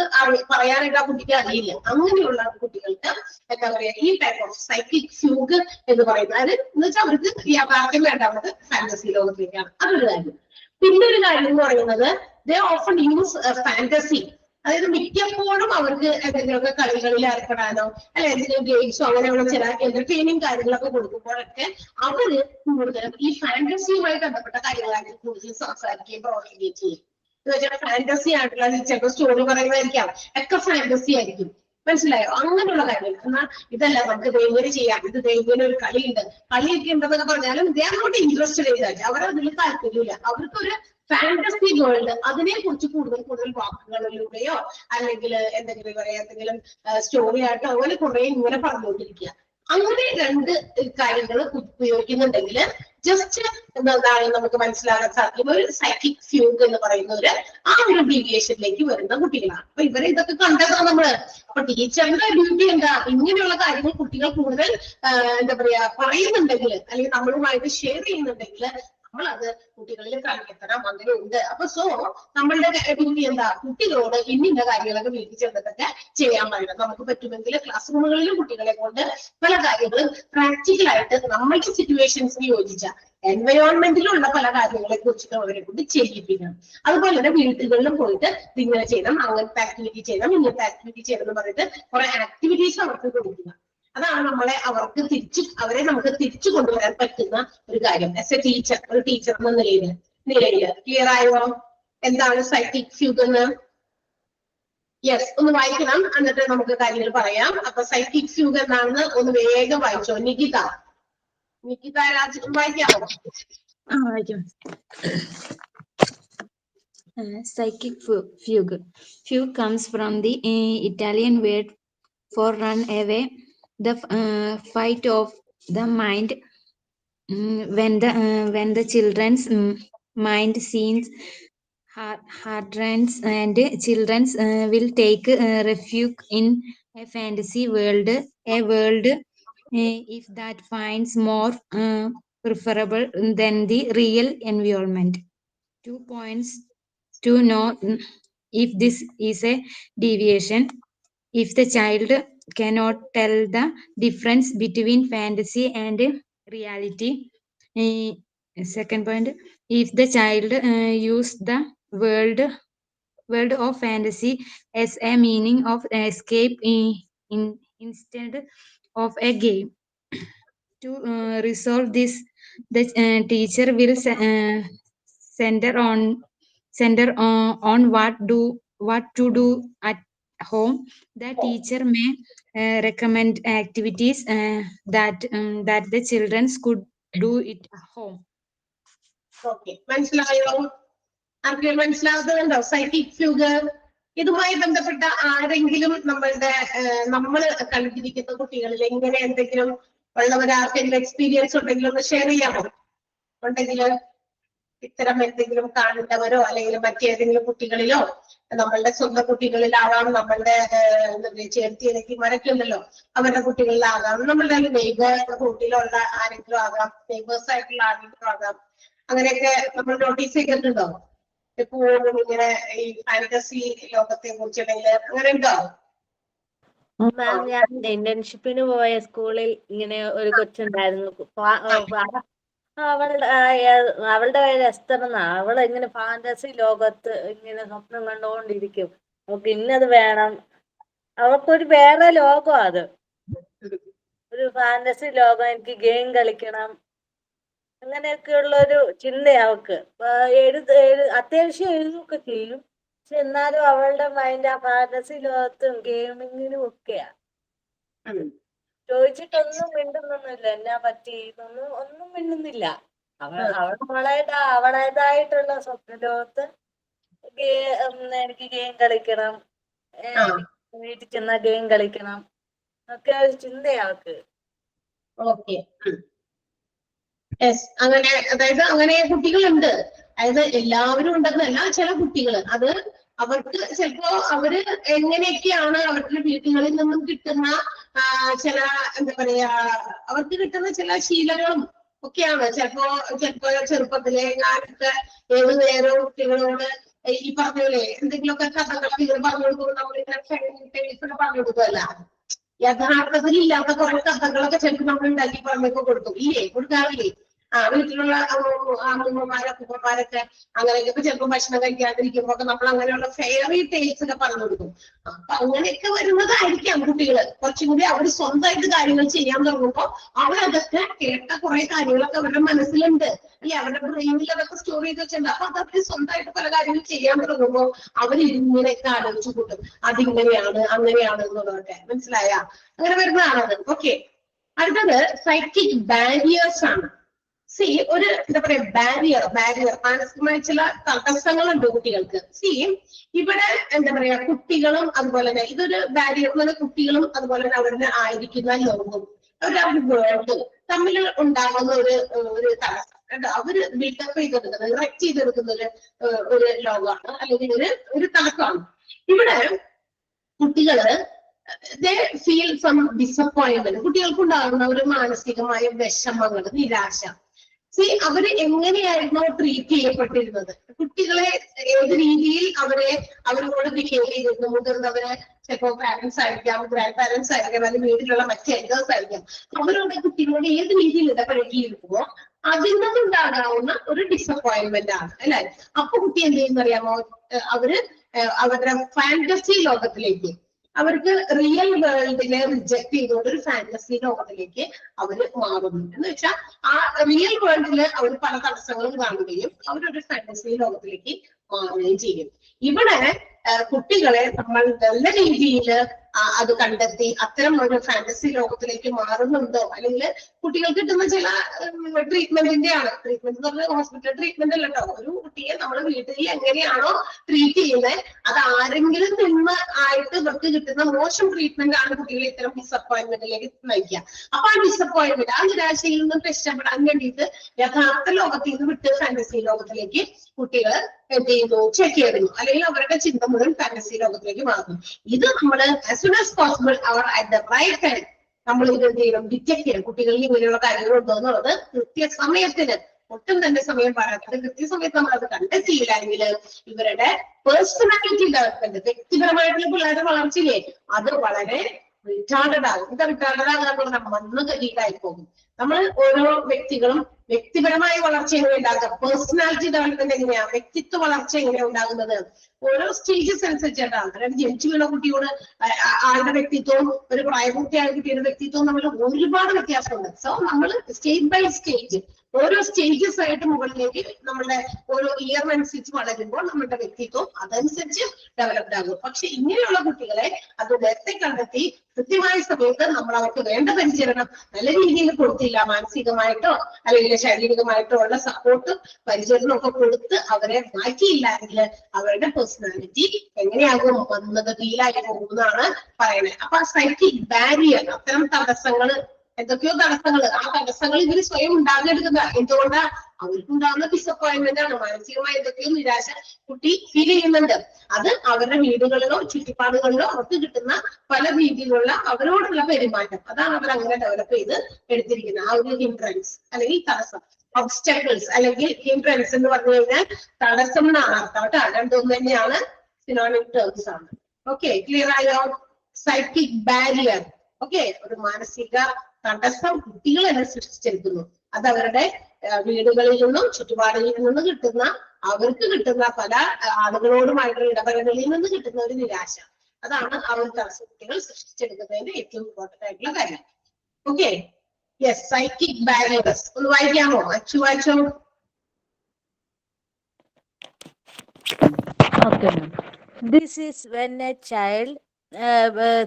പറയാനായിട്ട് ആ കുട്ടിക്ക് അറിയില്ല. അങ്ങനെയുള്ള കുട്ടികൾക്ക് എന്താ പറയാ ഈ ടൈപ്പ് ഓഫ് സൈക്കിക് ഫ്യൂഗ് എന്ന് പറയുന്നത്, അത് എന്ന് വെച്ചാൽ അവർക്ക് യാഥാർത്ഥ്യം വേണ്ടാവുന്നത് ഫാന്റസി ലോകത്തിലേക്കാണ്. അതൊരു കാര്യം. പിന്നെ ഒരു കാര്യം എന്ന് പറയുന്നത് ദേ ഓഫൺ യൂസ് ഫാന്റസി. അതായത് മിക്കപ്പോഴും അവർക്ക് എന്തെങ്കിലുമൊക്കെ കളികളിൽ ഏർപ്പെടാനോ അല്ലെ എന്തെങ്കിലും ഗെയിംസോ അങ്ങനെയുള്ള ചില എന്റർടൈനിങ് കാര്യങ്ങളൊക്കെ കൊടുക്കുമ്പോഴൊക്കെ അവര് കൂടുതലും ഈ ഫാന്റസിയുമായി ബന്ധപ്പെട്ട കാര്യങ്ങളാണ് കൂടുതൽ സംസാരിക്കുകയും പ്രവർത്തിക്കുകയും ചെയ്യും. എന്ന് വെച്ചാൽ ഫാന്റസി ആയിട്ടുള്ള ചിലപ്പോൾ സ്റ്റോറി പറയുന്നതായിരിക്കാം, ഒക്കെ ഫാന്റസി ആയിരിക്കും. മനസ്സിലായോ? അങ്ങനെയുള്ള കാര്യങ്ങൾ. എന്നാൽ ഇതല്ല, നമുക്ക് ദൈവം ചെയ്യാം, ഇത് ദൈവത്തിന് ഒരു കളിയുണ്ട്, കളിയൊക്കെ ഉണ്ടെന്നൊക്കെ പറഞ്ഞാലും അങ്ങോട്ട് ഇൻട്രസ്റ്റഡ് ചെയ്താൽ അവരതിൽ താല്പര്യമില്ല. അവർക്കൊരു ഫാന്റസി വേൾഡ്, അതിനെ കുറിച്ച് കൂടുതൽ വാക്കുകളിലൂടെയോ അല്ലെങ്കിൽ എന്തെങ്കിലും പറയാ എന്തെങ്കിലും സ്റ്റോറി ആയിട്ടോ അങ്ങനെ കുറെ ഇങ്ങനെ പറഞ്ഞുകൊണ്ടിരിക്കുക. അങ്ങനെ രണ്ട് കാര്യങ്ങൾ ഉപയോഗിക്കുന്നുണ്ടെങ്കിൽ ജസ്റ്റ് എന്താണ് നമുക്ക് മനസ്സിലാകാൻ സാധിക്കും, ഒരു സൈക്കിക് ഫ്യൂഗ് എന്ന് പറയുന്ന ആ ഒരു ഡീവിയേഷനിലേക്ക് വരുന്ന കുട്ടികളാണ്. അപ്പൊ ഇവരെ ഇതൊക്കെ കണ്ടതാണ് നമ്മള്. അപ്പൊ ടീച്ചറിന്റെ ഡ്യൂട്ടി എന്താ? ഇങ്ങനെയുള്ള കാര്യങ്ങൾ കുട്ടികൾ കൂടുതൽ എന്താ പറയാ പറയുന്നുണ്ടെങ്കിൽ അല്ലെങ്കിൽ നമ്മളുമായിട്ട് ഷെയർ ചെയ്യുന്നുണ്ടെങ്കിൽ നമ്മളത് കുട്ടികളിൽ കളിക്കണം, അങ്ങനെ ഉണ്ട്. അപ്പൊ നമ്മളുടെ ഡ്യൂട്ടി എന്താ, കുട്ടികളോട് ഇന്നിന്ന കാര്യങ്ങളൊക്കെ വീട്ടിൽ ചെന്നിട്ടൊക്കെ ചെയ്യാൻ പറയണം. നമുക്ക് പറ്റുമെങ്കിൽ ക്ലാസ് റൂമുകളിലും കുട്ടികളെ കൊണ്ട് പല കാര്യങ്ങളും പ്രാക്ടിക്കലായിട്ട് നമ്മളുടെ സിറ്റുവേഷൻസിന് യോജിച്ച എൻവയോൺമെന്റിലുള്ള പല കാര്യങ്ങളെ കുറിച്ചിട്ട് അവരെ കൊണ്ട് ചെയ്യിപ്പിക്കണം. അതുപോലെ തന്നെ വീട്ടുകളിലും പോയിട്ട് ഇങ്ങനെ ചെയ്യണം, അങ്ങനത്തെ ആക്ടിവിറ്റി ചെയ്യണം, ഇങ്ങനത്തെ ആക്ടിവിറ്റി ചെയ്യണം എന്ന് പറഞ്ഞിട്ട് കുറെ ആക്ടിവിറ്റീസ് അവർക്ക് കൊടുക്കുക. അതാണ് അവരെ നമുക്ക് തിരിച്ചു കൊണ്ടുവരാൻ പറ്റുന്ന ഒരു കാര്യം. ആസ് എ ടീച്ചർ, ഒരു ടീച്ചർ എന്ന നിലയിൽ ക്ലിയർ ആയോ എന്താണ് സൈക്കിക് ഫ്യൂഗ് എന്ന്? യെസ്, ഒന്ന് വായിക്കണം, എന്നിട്ട് നമുക്ക് കാര്യങ്ങൾ പറയാം. അപ്പൊ സൈക്കിക് ഫ്യൂഗ് എന്താണെന്ന് ഒന്ന് വേഗം വായിച്ചോ. നികിത രാജ് വായിക്കാമോ? Psychic fugue. Fugue comes from the Italian word for run away, the fight of the mind. When the children's mind seems hardens and children will take refuge in a fantasy world, if that finds more preferable than the real environment. 2 points to know if this is a deviation. If the child cannot tell the difference between fantasy and reality. Second point, if the child use the world of fantasy as a meaning of escape instead of a game. To resolve this, the teacher will center on what to do at home. The teacher may recommend activities that the children could do it at home. Okay, മനസ്സിലായോ? ആർക്കെങ്കിലും മനസ്സിലാകുന്നുണ്ടോ സൈക്കിക് ഫ്യൂഗ്? ഇതുമായി ബന്ധപ്പെട്ട ആരെങ്കിലും നമ്മൾ കണ്ടിരിക്കുന്ന കുട്ടികളിൽ എങ്ങനെ എന്തെങ്കിലും ഉള്ളവരാർക്കെങ്കിലും എക്സ്പീരിയൻസ് ഉണ്ടെങ്കിൽ ഒന്ന് ഷെയർ ചെയ്യാമോ? ഉണ്ടെങ്കിൽ ഇത്തരം എന്തെങ്കിലും കാണേണ്ടവരോ അല്ലെങ്കിൽ മറ്റേതെങ്കിലും കുട്ടികളിലോ, നമ്മളുടെ സ്വന്തം കുട്ടികളിലാവാം, നമ്മളുടെ ചേർത്തിയിലക്കിമാരൊക്കെ ഉണ്ടല്ലോ, അവരുടെ കുട്ടികളിലാകാം, നമ്മളുടെ നെയ്ബർ റൂട്ടിലുള്ള ആരെങ്കിലും ആകാം, നെയ്ബേഴ്സ് ആയിട്ടുള്ള ആരെങ്കിലും ആകാം. അങ്ങനെയൊക്കെ നമ്മൾ നോട്ടീസ് ചെയ്തിട്ടുണ്ടോ? എപ്പോഴും ഇങ്ങനെ ഈ ഫാന്റസി ലോകത്തെ കുറിച്ചുണ്ടെങ്കിൽ അങ്ങനെ ഉണ്ടോ? മാം, ഞാൻ ഇന്റേൺഷിപ്പിന് പോയ സ്കൂളിൽ ഇങ്ങനെ ഒരു കൊച്ചുണ്ടായിരുന്നു. അവളുടെ പേര് എസ്തർ എന്നാ. അവള് ഇങ്ങനെ ഫാന്റസി ലോകത്ത് ഇങ്ങനെ സ്വപ്നം കണ്ടുകൊണ്ടിരിക്കും. അവൾക്ക് ഇന്നത് വേണം. അവൾക്കൊരു വേറെ ലോകം, അത് ഒരു ഫാന്റസി ലോകം. എനിക്ക് ഗെയിം കളിക്കണം, അങ്ങനെയൊക്കെയുള്ള ഒരു ചിന്തയാ അവൾക്ക്. അത്യാവശ്യം എഴുതുകയൊക്കെ ചെയ്യും. പക്ഷെ എന്നാലും അവളുടെ മൈൻഡ് ആ ഫാന്റസി ലോകത്തും ഗെയിമിങ്ങിനും ഒക്കെയാ. ചോദിച്ചിട്ടൊന്നും മിണ്ടുന്നൊന്നുമില്ല, എന്നാ പറ്റി ഒന്നും മിണ്ടുന്നില്ല. അവളേതായിട്ടുള്ള സ്വപ്ന ലോകത്ത് എനിക്ക് ഗെയിം കളിക്കണം, വീട്ടിൽ ചെന്നാ ഗെയിം കളിക്കണം ഒക്കെ ഒരു ചിന്തയാ അവൾക്ക്. ഓക്കെ, യെസ്, അങ്ങനെ അതായത് അങ്ങനെ കുട്ടികളുണ്ട്. അതായത് എല്ലാവരും ഉണ്ടെന്നല്ല, ചില കുട്ടികൾ അത് അവർക്ക് ചിലപ്പോ അവര് എങ്ങനെയൊക്കെയാണ് അവരുടെ വീട്ടുകളിൽ നിന്നും കിട്ടുന്ന ചില എന്താ പറയാ അവർക്ക് കിട്ടുന്ന ചില ശീലങ്ങളും ഒക്കെയാണ്. ചിലപ്പോ ചെറുപ്പത്തിലെ ഞാനൊക്കെ ഏത് നേരവും കുട്ടികളോട് ഈ പറഞ്ഞോളെ എന്തെങ്കിലുമൊക്കെ കഥകളൊക്കെ ഇങ്ങനെ പറഞ്ഞു കൊടുക്കുമ്പോൾ നമ്മളിങ്ങനെ പറഞ്ഞു കൊടുക്കുമല്ല, യഥാർത്ഥത്തിൽ ഇല്ലാത്ത കുറെ കഥകളൊക്കെ ചിലപ്പോൾ നമ്മൾ ഉണ്ടാക്കി പറഞ്ഞൊക്കെ കൊടുക്കും. ഇല്ലേ, കൊടുക്കാറില്ലേ? വീട്ടിലുള്ള അമ്മൂമ്മമാരൊക്കെ അങ്ങനെയൊക്കെ ചിലപ്പോൾ ഭക്ഷണം കഴിക്കാതിരിക്കുമ്പോ ഒക്കെ നമ്മൾ അങ്ങനെയുള്ള ഫെയറി ടെയിൽസ് ഒക്കെ പറഞ്ഞു കൊടുക്കും. അപ്പൊ അങ്ങനെയൊക്കെ വരുന്നതായിരിക്കാം കുട്ടികള്. കുറച്ചും കൂടി അവർ സ്വന്തമായിട്ട് കാര്യങ്ങൾ ചെയ്യാൻ തുടങ്ങുമ്പോ അവരതൊക്കെ കേട്ട കുറെ കാര്യങ്ങളൊക്കെ അവരുടെ മനസ്സിലുണ്ട്, അല്ലെ, അവരുടെ ബ്രെയിനിൽ അതൊക്കെ സ്റ്റോർ ചെയ്ത് വെച്ചിട്ടുണ്ട്. അപ്പൊ അതൊക്കെ സ്വന്തമായിട്ട് പല കാര്യങ്ങൾ ചെയ്യാൻ തുടങ്ങുമ്പോ അവരിങ്ങനെയൊക്കെ ആലോചിച്ചു കൂട്ടും, അതിങ്ങനെയാണ് അങ്ങനെയാണ് എന്നുള്ളതൊക്കെ. മനസ്സിലായ? അങ്ങനെ വരുന്നതാണത്. ഓക്കെ, അടുത്തത് സൈക്കിക് ബാരിയേഴ്സ് ആണ്. ഒരു എന്താ പറയാ ബാരിയർ മാനസികമായ ചില തടസ്സങ്ങളുണ്ട് കുട്ടികൾക്ക്. ഇവിടെ എന്താ പറയാ കുട്ടികളും അതുപോലെ തന്നെ ഇതൊരു ബാരിയർ എന്ന് പറഞ്ഞാൽ കുട്ടികളും അതുപോലെ തന്നെ അവരുടെ ആയിരിക്കുന്ന ലോകവും അവരുടെ വേൾഡും തമ്മിൽ ഉണ്ടാകുന്ന ഒരു തടസ്സം. അവര് ബിൽഡപ്പ് ചെയ്തെടുക്കുന്നത്, ഇറക്റ്റ് ചെയ്തെടുക്കുന്ന ഒരു ലോകമാണ്, അല്ലെങ്കിൽ ഒരു തടസ്സമാണ്. ഇവിടെ കുട്ടികള് ഫീൽ സം ഡിസപ്പോയിന്റ്മെന്റ്, കുട്ടികൾക്കുണ്ടാകുന്ന ഒരു മാനസികമായ വിഷമങ്ങൾ, നിരാശ. അവര് എങ്ങനെയായിരുന്നു ട്രീറ്റ് ചെയ്യപ്പെട്ടിരുന്നത്, കുട്ടികളെ ഏത് രീതിയിൽ അവരോട് ബിഹേവ് ചെയ്തിരുന്നു. മുതിർന്നവര് ചിലപ്പോ പാരന്റ്സ് ആയിരിക്കാം, ഗ്രാൻഡ് പാരന്റ്സ് ആയിരിക്കാം, അല്ലെങ്കിൽ വീട്ടിലുള്ള മറ്റ് എൽഡേഴ്സ് ആയിരിക്കാം, അവരോട് കുട്ടികളോട് ഏത് രീതിയിൽ ഇടപഴകിയിരിക്കുമോ അതിൽ നിന്നുണ്ടാകാവുന്ന ഒരു ഡിസപ്പോയിന്റ്മെന്റ് ആണ് അല്ലെ. അപ്പൊ കുട്ടി എന്ത് ചെയ്യുന്ന അറിയാമോ, അവരുടെ ഫാന്റസി ലോകത്തിലേക്ക്, അവർക്ക് റിയൽ വേൾഡിനെ റിജക്ട് ചെയ്തുകൊണ്ട് ഒരു ഫാന്റസി ലോകത്തിലേക്ക് അവര് മാറുന്നു. എന്ന് വെച്ചാൽ ആ റിയൽ വേൾഡില് അവർ പല തടസ്സങ്ങളും കാണുകയും അവരൊരു ഫാന്റസി ലോകത്തിലേക്ക് മാറുകയും ചെയ്യും. ഇവിടെ കുട്ടികളെ നമ്മൾ നല്ല രീതിയിൽ അത് കണ്ടെത്തി അത്തരം ഒരു ഫാന്റസി ലോകത്തിലേക്ക് മാറുന്നുണ്ടോ, അല്ലെങ്കിൽ കുട്ടികൾക്ക് കിട്ടുന്ന ചില ട്രീറ്റ്മെന്റിന്റെ ആണ്. ട്രീറ്റ്മെന്റ് എന്ന് പറഞ്ഞാൽ ഹോസ്പിറ്റൽ ട്രീറ്റ്മെന്റ് അല്ല കേട്ടോ. ഒരു കുട്ടിയെ നമ്മൾ വീട്ടിൽ എങ്ങനെയാണോ ട്രീറ്റ് ചെയ്യുന്നത് അത് ആരെങ്കിലും നിന്ന് ആയിട്ട് ഇവർക്ക് കിട്ടുന്ന മോശം ട്രീറ്റ്മെന്റ് ആണ് കുട്ടികളെ ഇത്തരം ഡിസപ്പോയിന്റ്മെന്റിലേക്ക് നയിക്കുക. അപ്പൊ ആ ഡിസപ്പോയിന്റ്മെന്റ്, ആ നിരാശയിൽ നിന്നും രക്ഷപ്പെടാൻ വേണ്ടിയിട്ട് യഥാർത്ഥ ലോകത്തിൽ നിന്ന് വിട്ട് ഫാന്റസി ലോകത്തിലേക്ക് കുട്ടികൾ എന്ത് ചെയ്യുന്നു, ചെക്ക് ചെയ്യുന്നു, അല്ലെങ്കിൽ അവരുടെ ചിന്ത മുഴുവൻ ഫാന്റസി ലോകത്തിലേക്ക് മാറുന്നു. ഇത് നമ്മൾ as soon as possible our at the right time നമ്മൾ ഇത് എന്ത് ചെയ്യണം, ഡിറ്റക്ട് ചെയ്യണം. കുട്ടികളിൽ ഇങ്ങനെയുള്ള കാര്യങ്ങളുണ്ടോ എന്നുള്ളത് കൃത്യസമയത്തിന്, ഒട്ടും തന്നെ സമയം പറയാത്തത് കൃത്യസമയത്ത് നമ്മൾ അത് കണ്ടെത്തിയില്ലെങ്കിൽ ഇവരുടെ പേഴ്സണാലിറ്റി ഡെവലപ്മെന്റ്, വ്യക്തിപരമായിട്ടുള്ള പിള്ളേരുടെ വളർച്ചയില്ലേ, അത് വളരെ റിട്ടാർഡഡ് ആകും. എന്താ റിട്ടാർഡഡ് ആകാൻ പറഞ്ഞാൽ മന്ദഗതിയിലായി പോകും. നമ്മൾ ഓരോ വ്യക്തികളും വ്യക്തിപരമായ വളർച്ച എങ്ങനെ ഉണ്ടാകുക, പേഴ്സണാലിറ്റി ഡെവലപ്മെന്റ് എങ്ങനെയാ, വ്യക്തിത്വ വളർച്ച എങ്ങനെയാ ഉണ്ടാകുന്നത്, ഓരോ സ്റ്റേജസ് അനുസരിച്ചിട്ടാണ്. അതായത് ജനിച്ചു വീണ കുട്ടിയോട് ആളുടെ വ്യക്തിത്വവും ഒരു പ്രായപൂർത്തിയായ കുട്ടിയുടെ വ്യക്തിത്വവും തമ്മിൽ ഒരുപാട് വ്യത്യാസമുണ്ട്. സോ നമ്മൾ സ്റ്റേജ് ബൈ സ്റ്റേജ്, ഓരോ സ്റ്റേജസ് ആയിട്ട് മുകളിലേക്ക് നമ്മളുടെ ഓരോ ഇയറിനനുസരിച്ച് വളരുമ്പോൾ നമ്മുടെ വ്യക്തിത്വം അതനുസരിച്ച് ഡെവലപ്ഡ് ആകും. പക്ഷെ ഇങ്ങനെയുള്ള കുട്ടികളെ അത് നേരത്തെ കണ്ടെത്തി കൃത്യമായ സമയത്ത് നമ്മൾ അവർക്ക് വേണ്ട പരിചരണം നല്ല രീതിയിൽ കൊടുത്തില്ല, മാനസികമായിട്ടോ അല്ലെങ്കിൽ ശാരീരികമായിട്ടോ ഉള്ള സപ്പോർട്ടും പരിചരണവും ഒക്കെ കൊടുത്ത് അവരെ മാറ്റിയില്ല എങ്കിൽ അവരുടെ പേഴ്സണാലിറ്റി എങ്ങനെയാകും, മന്ദഗതിയിലായി പോകുന്നതാണ് പറയുന്നത്. അപ്പൊ ആ സൈക്കിക് ബാരിയർ, അത്തരം തടസ്സങ്ങൾ, എന്തൊക്കെയോ തടസ്സങ്ങൾ, ആ തടസ്സങ്ങൾ ഇവർ സ്വയം ഉണ്ടാക്കിയെടുക്കുന്ന, എന്തുകൊണ്ടാ അവർക്കുണ്ടാകുന്ന ഡിസപ്പോയിന്റ്മെന്റ് ആണ്. മാനസികമായ എന്തൊക്കെയോ നിരാശ കുട്ടി ഫീൽ ചെയ്യുന്നുണ്ട്. അത് അവരുടെ വീടുകളിലോ ചുറ്റുപാടുകളിലോ അവർക്ക് കിട്ടുന്ന പല രീതിയിലുള്ള അവരോടുള്ള പെരുമാറ്റം, അതാണ് അവർ അങ്ങനെ ഡെവലപ്പ് ചെയ്ത് എടുത്തിരിക്കുന്നത്. ആ ഒരു ഹിൻഡ്രൻസ് അല്ലെങ്കിൽ തടസ്സം, ഒബ്സ്റ്റക്കിൾസ് അല്ലെങ്കിൽ ഹിൻഡ്രൻസ് എന്ന് പറഞ്ഞു കഴിഞ്ഞാൽ തടസ്സം എന്നാണ് അർത്ഥം കേട്ടോ. രണ്ടൊന്നും തന്നെയാണ്, സിനോണിം ടേംസ് ആണ്. ഓക്കെ, ക്ലിയർ ആയോ? സൈക്കിക് ബാരിയർ, ഓക്കെ, ഒരു മാനസിക തടസ്സം കുട്ടികൾ തന്നെ സൃഷ്ടിച്ചെടുക്കുന്നു. അത് അവരുടെ വീടുകളിൽ നിന്നും ചുറ്റുപാടുകളിൽ നിന്നും കിട്ടുന്ന, അവർക്ക് കിട്ടുന്ന പല ആളുകളോടുമായിട്ടുള്ള ഇടപെടലിൽ നിന്ന് കിട്ടുന്ന ഒരു നിരാശ, അതാണ് ആ ഒരു തടസ്സം കുട്ടികൾ സൃഷ്ടിച്ചെടുക്കുന്നതിന്റെ ഏറ്റവും ഇമ്പോർട്ടന്റ് ആയിട്ടുള്ള കാര്യം. ഓക്കെ, യെസ്, സൈക്കിക് ബാരിയേഴ്സ് ഒന്ന് വായിക്കാമോ? വായിച്ചോ. Okay, ma'am. This is when a child,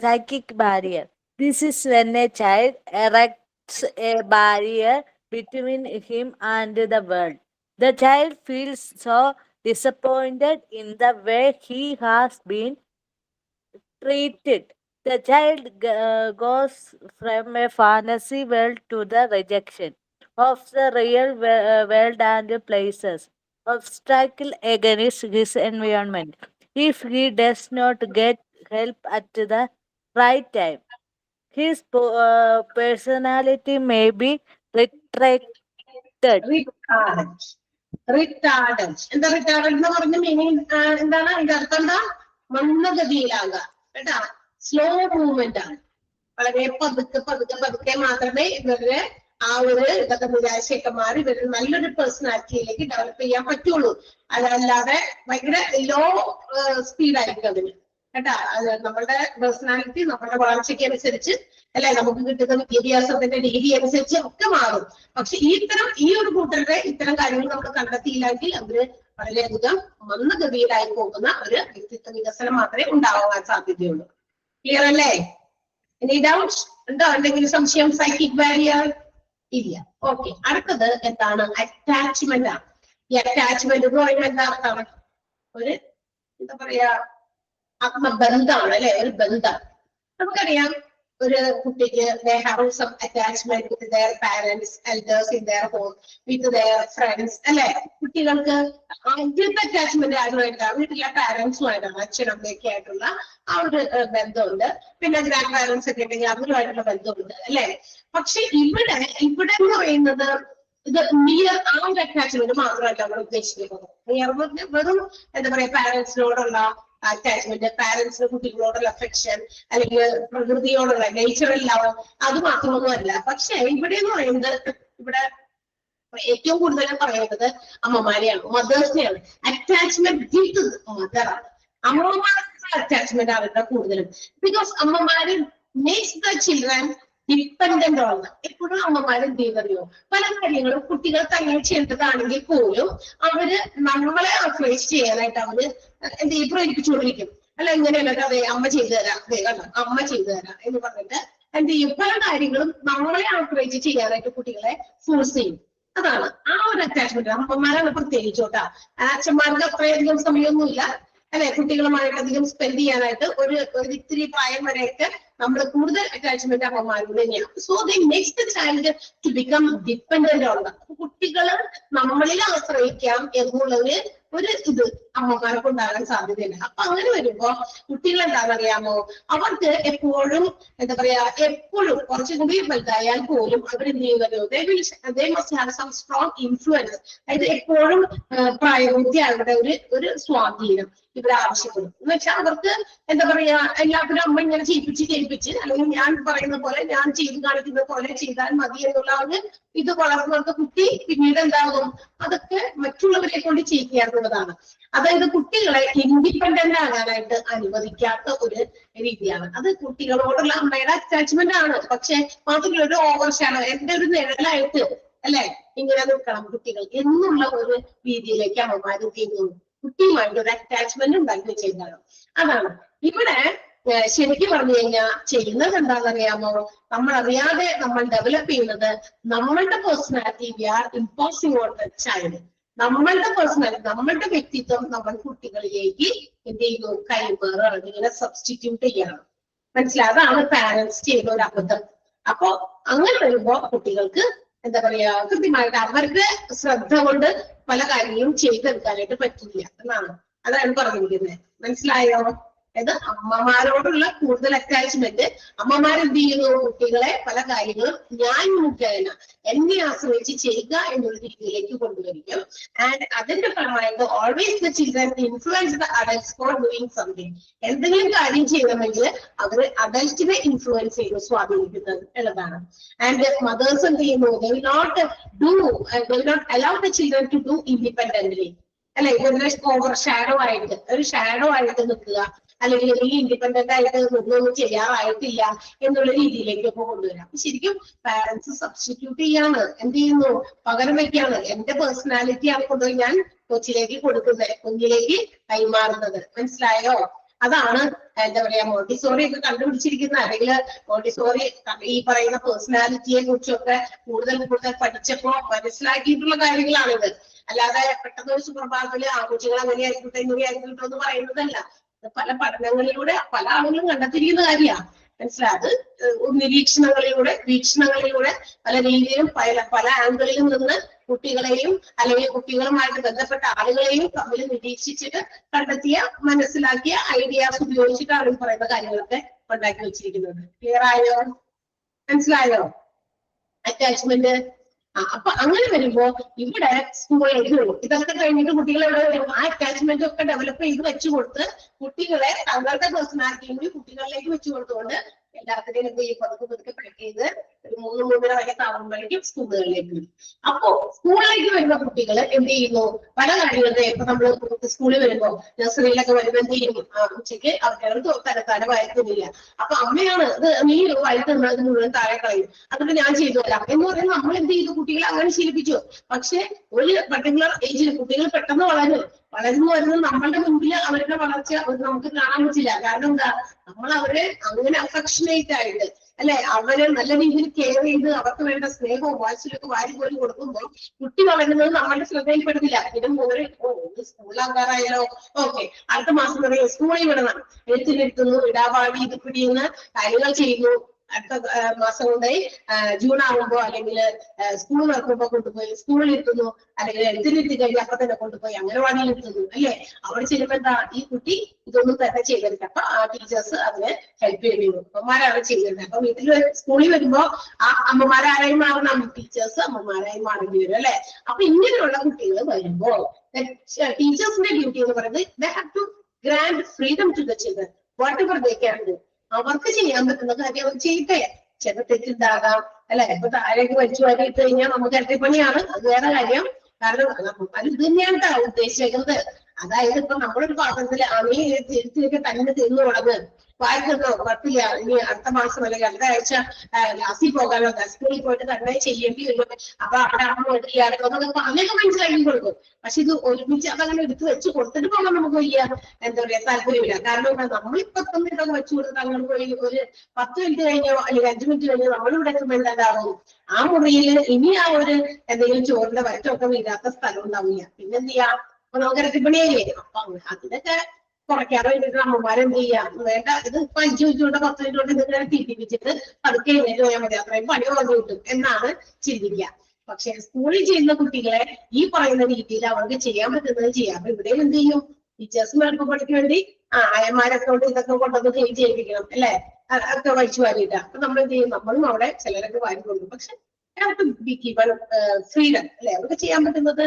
psychic barrier. This is when a child erects a barrier between him and the world. The child feels so disappointed in the way he has been treated. The child goes from a fantasy world to the rejection of the real world and places obstacle against his environment. If he does not get help at the right time, his personality may be retracted. Retarded. എന്താ റിട്ടാർഡഡ് എന്ന് പറഞ്ഞ മീനിങ് എന്താണ്? അതിന്റെ അർത്ഥം എന്താ? മന്ദഗതിയിലാകുക കേട്ടാ. സ്ലോ മൂവ്മെന്റ് ആണ്. വളരെ പതുക്കെ പതുക്കെ പതുക്കെ മാത്രമേ ഇവരുടെ ആ ഒരു ഇതൊക്കെ നിരാശയൊക്കെ മാറി ഇവര് നല്ലൊരു പേഴ്സണാലിറ്റിയിലേക്ക് ഡെവലപ്പ് ചെയ്യാൻ പറ്റുള്ളൂ. അതല്ലാതെ ഭയങ്കര ലോ സ്പീഡായിരിക്കും അതിന് കേട്ടാ. നമ്മളുടെ പേഴ്സണാലിറ്റി നമ്മുടെ വളർച്ചയ്ക്ക് അനുസരിച്ച് അല്ലെ, നമുക്ക് കിട്ടുന്ന വിദ്യാഭ്യാസത്തിന്റെ രീതി അനുസരിച്ച് ഒക്കെ മാറും. പക്ഷെ ഈ ഒരു കൂട്ടരുടെ ഇത്തരം കാര്യങ്ങൾ നമ്മൾ കണ്ടെത്തിയില്ലെങ്കിൽ അവര് വളരെയധികം മന്ദഗതിയിലായി പോകുന്ന ഒരു വ്യക്തിത്വ വികസനം മാത്രമേ ഉണ്ടാവാൻ സാധ്യതയുള്ളൂ. ക്ലിയർ അല്ലേ? ഇനി ഡൗട്ട്സ് ഉണ്ടോ? എന്തെങ്കിലും സംശയം? സൈക്കിക് ബാരിയർ ഇല്ല. ഓക്കെ, അടുത്തത് എന്താണ്? അറ്റാച്ച്മെന്റ് ആണ്. ഈ അറ്റാച്ച്മെന്റ് എന്ന് പറയുമ്പോൾ എന്താ അർത്ഥമാണ്? ഒരു എന്താ പറയാ, ആത്മബന്ധമാണ് അല്ലെ, ഒരു ബന്ധം. നമുക്കറിയാം ഒരു കുട്ടിക്ക് they have some attachment with their parents, elders in their home, with their friends അല്ലെ. കുട്ടികൾക്ക് ആദ്യത്തെ അറ്റാച്ച്മെന്റ് ആരുമായിട്ടാണ്? വീട്ടിലെ പാരന്റ്സുമായിട്ടാണ്, അച്ഛനമ്മയൊക്കെ ആയിട്ടുള്ള ആ ഒരു ബന്ധമുണ്ട്. പിന്നെ ഗ്രാൻഡ് പാരന്റ്സ് ഒക്കെ ഉണ്ടെങ്കിൽ അവരുമായിട്ടുള്ള ബന്ധമുണ്ട് അല്ലെ. പക്ഷെ ഇവിടെ എന്ന് പറയുന്നത് ഇത് നിയർ ആ ഒരു അറ്റാച്ച്മെന്റ് മാത്രമല്ല നമ്മൾ ഉദ്ദേശിക്കുന്നത്. നിയർ വെറും എന്താ പറയാ പാരന്റ്സിനോടുള്ള അറ്റാച്ച്മെന്റ്, പാരന്റ്സിന് കുട്ടികളോടുള്ള അഫെക്ഷൻ, അല്ലെങ്കിൽ പ്രകൃതിയോടുള്ള നേച്ചുറൽ ലവ്, അത് മാത്രമൊന്നുമല്ല. പക്ഷെ ഇവിടെ എന്ന് പറയുന്നത്, ഇവിടെ ഏറ്റവും കൂടുതൽ പറയുന്നത് അമ്മമാരെയാണ്, മദേഴ്സിനെയാണ്. അറ്റാച്ച്മെന്റ് വിത്ത് മദറാണ്. അമ്മമാർക്ക് അറ്റാച്ച്മെന്റ് ആണ് ഇവിടെ കൂടുതലും. ബിക്കോസ് അമ്മമാര് മേക്സ് ദ ചിൽഡ്രൻ ഡിപ്പെൻഡന്റ് ആണ്. എപ്പോഴും അമ്മമാര് എന്ത് ചെയ്യുന്നറിയോ, പല കാര്യങ്ങളും കുട്ടികൾ തന്നെ ചെയ്യേണ്ടതാണെങ്കിൽ പോലും അവര് നമ്മളെ ആശ്രയിച്ച് ചെയ്യാനായിട്ട് അവര് എന്ത് ചെയ്യും, പ്രേരിപ്പിച്ചുകൊണ്ടിരിക്കും. അല്ല ഇങ്ങനെയല്ല, അതെ അമ്മ ചെയ്തു തരാം, അതെ കണ്ടോ അമ്മ ചെയ്തു തരാം എന്ന് പറഞ്ഞിട്ട് എന്ത് ചെയ്യും, പല കാര്യങ്ങളും നമ്മളെ ആശ്രയിച്ച് ചെയ്യാനായിട്ട് കുട്ടികളെ ഫോഴ്സ് ചെയ്യും. അതാണ് ആ ഒരു അറ്റാച്ച്മെന്റ്. അമ്മമാരാണ് പ്രത്യേകിച്ചോട്ടാ. അച്ഛന്മാർക്ക് അത്രയധികം സമയമൊന്നുമില്ല അല്ലെ കുട്ടികളുമായിട്ട് അധികം സ്പെൻഡ് ചെയ്യാനായിട്ട്. ഒരു ഇത്തിരി പ്രായം വരെയൊക്കെ നമ്മൾ കൂടുതൽ അറ്റാച്ച്മെന്റ് അമ്മമാരോട് തന്നെയാണ്. So they makes the child to become dependent ആണ്. കുട്ടികള് നമ്മളിൽ ആശ്രയിക്കാം എന്നുള്ളൊരു ഇത് അമ്മമാർക്ക് ഉണ്ടാകാൻ സാധ്യതയില്ല. അപ്പൊ അങ്ങനെ വരുമ്പോ കുട്ടികൾ എന്താണെന്നറിയാമോ, അവർക്ക് എപ്പോഴും എന്താ പറയാ, എപ്പോഴും കുറച്ചും കൂടി വലുതായാൽ പോലും അവരെന്ത് ചെയ്യുന്നല്ലോ, they must have some strong influence. അതായത് എപ്പോഴും പ്രായപൂർത്തിയായവരുടെ ഒരു സ്വാധീനം ഇവർ ആവശ്യപ്പെടും. എന്ന് വെച്ചാൽ അവർക്ക് എന്താ പറയാ, എല്ലാവരും അമ്മ ഇങ്ങനെ ചെയ്യിപ്പിച്ച് അല്ലെങ്കിൽ ഞാൻ പറയുന്ന പോലെ, ഞാൻ ചെയ്ത് കാണിക്കുന്ന പോലെ ചെയ്താൽ മതി എന്നുള്ള ഒരു ഇത് വളർന്നുകൊണ്ട് കുട്ടി പിന്നീട് എന്താകും, അതൊക്കെ മറ്റുള്ളവരെ കൊണ്ട് ചെയ്യിക്കാറുള്ളതാണ്. അതായത് കുട്ടികളെ ഇൻഡിപെൻഡന്റ് ആകാനായിട്ട് അനുവദിക്കാത്ത ഒരു രീതിയാണ് അത്. കുട്ടികളോടുള്ള അമ്മയുടെ അറ്റാച്ച്മെന്റ് ആണ്, പക്ഷെ മാത്രമല്ല ഒരു ഓവർ ഷാഡോ, എന്റെ ഒരു നിഴലായിട്ട് അല്ലെ ഇങ്ങനെ നിൽക്കണം കുട്ടികൾ എന്നുള്ള ഒരു രീതിയിലേക്ക് അമ്മമാര് ചെയ്യുന്നു. കുട്ടിയുമായിട്ട് ഒരു അറ്റാച്ച്മെന്റ് ഉണ്ടാക്കി ചെയ്താണ്. അതാണ് ഇവിടെ ശരിക്കും പറഞ്ഞു കഴിഞ്ഞാൽ ചെയ്യുന്നത് എന്താണെന്നറിയാമോ, നമ്മൾ അറിയാതെ നമ്മൾ ഡെവലപ്പ് ചെയ്യുന്നത് നമ്മളുടെ personality we are imposing on the child. നമ്മളുടെ പേഴ്സണാലിറ്റി, നമ്മളുടെ വ്യക്തിത്വം നമ്മൾ കുട്ടികളിലേക്ക് എന്ത് ചെയ്യുന്നു, കൈമാറുകയാണ്, ഇങ്ങനെ സബ്സ്റ്റിറ്റ്യൂട്ട് ചെയ്യണം. മനസ്സിലായി? അതാണ് പാരന്റ്സ് ചെയ്യുന്ന ഒരു അബദ്ധം. അപ്പൊ അങ്ങനെ വരുമ്പോ കുട്ടികൾക്ക് എന്താ പറയാ, കൃത്യമായിട്ട് അവരുടെ ശ്രദ്ധ കൊണ്ട് പല കാര്യങ്ങളും ചെയ്തെടുക്കാനായിട്ട് പറ്റില്ല എന്നാണ്. അതാണ് പറഞ്ഞിരിക്കുന്നത്. മനസ്സിലായോ? അതായത് അമ്മമാരോടുള്ള കൂടുതൽ അറ്റാച്ച്മെന്റ്, അമ്മമാരെന്ത് ചെയ്യുന്നു, കുട്ടികളെ പല കാര്യങ്ങളും ഞാൻ മുഖേന എന്നെ ആശ്രയിച്ച് ചെയ്യുക എന്നൊരു രീതിയിലേക്ക് കൊണ്ടുവരികയും, ആൻഡ് അതിന്റെ ഫലമായിട്ട് always the children influence the adults four doing something. എന്തെങ്കിലും കാര്യം ചെയ്യണമെങ്കിൽ അവര് അഡൽറ്റിനെ ഇൻഫ്ലുവൻസ് ചെയ്യുന്നു, സ്വാധീനിക്കുന്നത് ഉള്ളതാണ്. ആൻഡ് മദേഴ്സ് എന്ത് ചെയ്യുന്നു, they will not allow the children to do independently. അല്ലെ, ഇവരുടെ ഓവർ ഷാഡോ ആയിട്ട്, ഒരു ഷാഡോ ആയിട്ട് നിൽക്കുക, അല്ലെങ്കിൽ ഈ ഇൻഡിപെൻഡന്റ് ആയിട്ട് ഒന്നും ചെയ്യാറായിട്ടില്ല എന്നുള്ള രീതിയിലേക്ക് ഒക്കെ കൊണ്ടുവരാം. ശരിക്കും പാരന്റ്സ് സബ്സ്റ്റിറ്റ്യൂട്ട് ചെയ്യാണ്, എന്ത് ചെയ്യുന്നു, പകരം വെക്കാണ്. എന്റെ പേഴ്സണാലിറ്റിയാണ് കൊണ്ടുപോയി ഞാൻ കൊച്ചിലേക്ക് കൊടുക്കുന്നത്, കുഞ്ഞിലേക്ക് കൈമാറുന്നത്. മനസ്സിലായോ? അതാണ് എന്താ പറയാ, മോണ്ടിസോറി ഒക്കെ കണ്ടുപിടിച്ചിരിക്കുന്ന, അല്ലെങ്കിൽ മോണ്ടിസോറി ഈ പറയുന്ന പേഴ്സണാലിറ്റിയെ കുറിച്ചൊക്കെ കൂടുതൽ പഠിച്ചപ്പോ മനസ്സിലാക്കിയിട്ടുള്ള കാര്യങ്ങളാണിത്. അല്ലാതെ പെട്ടെന്ന് ഒരു സുപ്രഭാതത്തില് ആഘോഷങ്ങൾ അങ്ങനെ ആയിക്കോട്ടെ ഇങ്ങനെ ആയിക്കോട്ടെ എന്ന് പറയുന്നതല്ല. പല പഠനങ്ങളിലൂടെ പല ആളുകളും കണ്ടെത്തിയിരിക്കുന്ന കാര്യമാണ്. മനസ്സിലായി? അത് വീക്ഷണങ്ങളിലൂടെ പല രീതിയിലും പല ആംഗിളിലും നിന്ന് കുട്ടികളെയും അല്ലെങ്കിൽ കുട്ടികളുമായിട്ട് ബന്ധപ്പെട്ട ആളുകളെയും തമ്മിൽ നിരീക്ഷിച്ചിട്ട് കണ്ടെത്തിയ മനസ്സിലാക്കിയ ഐഡിയാസ് ഉപയോഗിച്ചിട്ടാണ് ഈ പറയുന്ന കാര്യങ്ങളൊക്കെ ഉണ്ടാക്കി വെച്ചിരിക്കുന്നത്. ക്ലിയർ ആയോ? മനസ്സിലായോ? അറ്റാച്ച്മെന്റ്. അപ്പൊ അങ്ങനെ വരുമ്പോ ഇവിടെ സ്കൂളിലേക്ക് വരും. ഇതൊക്കെ കഴിഞ്ഞിട്ട് കുട്ടികൾ എവിടെ വരും? ആ അറ്റാച്ച്മെന്റ് ഒക്കെ ഡെവലപ്പ് ചെയ്ത് വെച്ചു കൊടുത്ത് കുട്ടികളെ തങ്ങളുടെ പേഴ്സണാലിറ്റിയും കൂടി കുട്ടികളിലേക്ക് വെച്ചു കൊടുത്തുകൊണ്ട് എല്ലാത്തിനെയും എന്ത് ചെയ്യും, പതുക്കെ പഠിപ്പ് ചെയ്ത് ഒരു 3-3.5 വയസ്സ് ആകുമ്പോഴേക്കും സ്കൂളുകളിലേക്ക് വരും. അപ്പോ സ്കൂളിലേക്ക് വരുന്ന കുട്ടികൾ എന്ത് ചെയ്യുന്നു, പല കാര്യങ്ങളുടെ ഇപ്പൊ നമ്മൾ സ്കൂളിൽ വരുമ്പോ നഴ്സറിയിലൊക്കെ വരുമ്പോ എന്ത് ചെയ്യും, ഉച്ചയ്ക്ക് അവർക്ക് തരത്താനെ വയറ്റുന്നില്ല. അപ്പൊ അമ്മയാണ് ഇത് നീ വയറ്റുന്നത് മുഴുവൻ താഴെ കളയും, അതുകൊണ്ട് ഞാൻ ചെയ്തു തരാം എന്ന് പറയുന്നത് നമ്മൾ എന്ത് ചെയ്തു, കുട്ടികളെ അങ്ങനെ ശീലിപ്പിച്ചു. പക്ഷെ ഒരു പർട്ടിക്കുലർ ഏജിൽ കുട്ടികൾ പെട്ടെന്ന് വളർന്നു വരുന്നത് നമ്മളുടെ മുമ്പിൽ അവരുടെ വളർച്ച നമുക്ക് കാണാൻ പറ്റില്ല. കാരണം എന്താ, നമ്മൾ അവരെ അങ്ങനെ അഫക്ഷനേറ്റ് ആയിട്ട് അല്ലെ, അവരെ നല്ല രീതിയിൽ കെയർ ചെയ്ത് അവർക്ക് വേണ്ട സ്നേഹവും വാത്സല്യമൊക്കെ വാരി പോലും കൊടുക്കുമ്പോൾ കുട്ടി വളരുന്നത് നമ്മളുടെ ശ്രദ്ധയിൽപ്പെടുന്നില്ല. ഇത് മോര് സ്കൂളിലാകാറായാലോ, ഓക്കെ അടുത്ത മാസം വരെ സ്കൂളിൽ വിടണം, എഴുത്തിനിരുത്തുന്നു, ഇടാപാടി ഇത് പിടിയുന്ന കാര്യങ്ങൾ ചെയ്യുന്നു അടുത്ത മാസം കൊണ്ടുപോയി ജൂൺ ആകുമ്പോ അല്ലെങ്കിൽ സ്കൂൾ നടക്കുമ്പോ കൊണ്ടുപോയി സ്കൂളിൽ ഇരുത്തുന്നു, അല്ലെങ്കിൽ എഴുതിലിരുത്തി കഴിഞ്ഞ് അപ്പൊ തന്നെ കൊണ്ടുപോയി അംഗനവാടിയിൽ ഇരുത്തുന്നു അല്ലെ. അവിടെ ചെയ്യുമ്പോ എന്താ, ഈ കുട്ടി ഇതൊന്നും തന്നെ ചെയ്തിരിക്കും. അപ്പൊ ആ ടീച്ചേഴ്സ് അതിനെ ഹെൽപ്പ് ചെയ്യേണ്ടി വരും. അമ്മമാരാണ് ചെയ്യുന്നത്. അപ്പൊ വീട്ടിൽ സ്കൂളിൽ വരുമ്പോ ആ അമ്മമാരായി മാറണം, ടീച്ചേഴ്സ് അമ്മമാരായി മാറേണ്ടി വരും അല്ലെ. അപ്പൊ ഇങ്ങനെയുള്ള കുട്ടികൾ വരുമ്പോ ടീച്ചേഴ്സിന്റെ ഡ്യൂട്ടി എന്ന് പറയുന്നത് they have to grant freedom to the children whatever they can do. അവർക്ക് ചെയ്യാൻ പറ്റുന്ന കാര്യം അവർ ചെയ്യട്ടെ. ചില തെറ്റുണ്ടാകാം അല്ലെ. ഇപ്പൊ താഴേക്ക് വലിച്ചു വാരിയിട്ട് കഴിഞ്ഞാൽ നമുക്ക് ഇരട്ടിപ്പണിയാണ്, അത് വേറെ കാര്യം. കാരണം അത് ഇത് തന്നെയാണ് ഉദ്ദേശിക്കുന്നത്. അതായത് ഇപ്പൊ നമ്മളൊരു പാത്രത്തിൽ അണി തിരിച്ചൊക്കെ തന്നെ തിന്നു തുടങ്ങ്, വായിക്കുന്നോ കുഴപ്പമില്ല, ഇനി അടുത്ത മാസം അല്ലെങ്കിൽ അടുത്ത ആഴ്ച ക്ലാസ്സിൽ പോകാനോ സ്കൂളിൽ പോയിട്ട് തന്നെ ചെയ്യേണ്ടി വരും. അപ്പൊ അവിടെ അമ്മ എടുക്കുകയാണെന്നൊക്കെ അങ്ങനെയൊക്കെ മനസ്സിലാക്കി കൊടുക്കും. പക്ഷെ ഇത് ഒരുമിച്ച് അതങ്ങനെ എടുത്ത് വെച്ച് കൊടുത്തിട്ട് പോകാൻ നമുക്ക് വലിയ എന്താ പറയാ താല്പര്യമില്ല. കാരണം നമ്മളിപ്പോ തന്നെ ഇതൊക്കെ വെച്ച് കൊടുത്ത് അങ്ങനെ പോയി ഒരു 10 മിനിറ്റ് കഴിഞ്ഞോ അല്ലെങ്കിൽ 5 മിനിറ്റ് കഴിഞ്ഞോ നമ്മളിവിടെ എത്തുമ്പോൾ എന്താകും, ആ മുറിയിൽ ഇനി ആ ഒരു എന്തെങ്കിലും ചോറിന്റെ വയറ്റൊക്കെ വീഴാത്ത സ്ഥലം ഉണ്ടാവില്ല. പിന്നെ എന്ത് ചെയ്യാം, അപ്പൊ നമുക്ക് ഇരട്ടിപ്പണിയായി. അപ്പൊ അതിനൊക്കെ കുറയ്ക്കാൻ വേണ്ടിട്ട് അമ്മമാരെന്ത് ചെയ്യാം, വേണ്ട ഇത് ഇപ്പൊ 5 മിനിറ്റ് കൊണ്ട് 10 മിനിറ്റ് കൊണ്ട് ഇതിങ്ങനെ തിരിപ്പിച്ചിട്ട് പതുക്കെ എഴുന്നേറ്റ് പോയാൽ മതി, അത്രയും പണി വന്നു കിട്ടും എന്നാണ് ചിന്തിക്കുക. പക്ഷെ സ്കൂളിൽ ചെയ്യുന്ന കുട്ടികളെ ഈ പറയുന്ന രീതിയിൽ അവർക്ക് ചെയ്യാൻ പറ്റുന്നത് ചെയ്യാം. അപ്പൊ ഇവിടെ എന്ത് ചെയ്യും, ടീച്ചേഴ്സിന് എളുപ്പപ്പണിക്ക് വേണ്ടി അയന്മാരൊക്കെ കൊണ്ട് ഇതൊക്കെ കൊണ്ടൊന്ന് ക്ലീൻ ചെയ്യിപ്പിക്കണം അല്ലെ, ഒക്കെ വലിച്ചു വാരിയിട്ട്. അപ്പൊ നമ്മൾ എന്ത് ചെയ്യും, നമ്മളും അവിടെ ചിലരൊക്കെ വാരി കൊടുക്കും. പക്ഷെ ഫ്രീഡം അല്ലെ, അവർക്ക് ചെയ്യാൻ പറ്റുന്നത്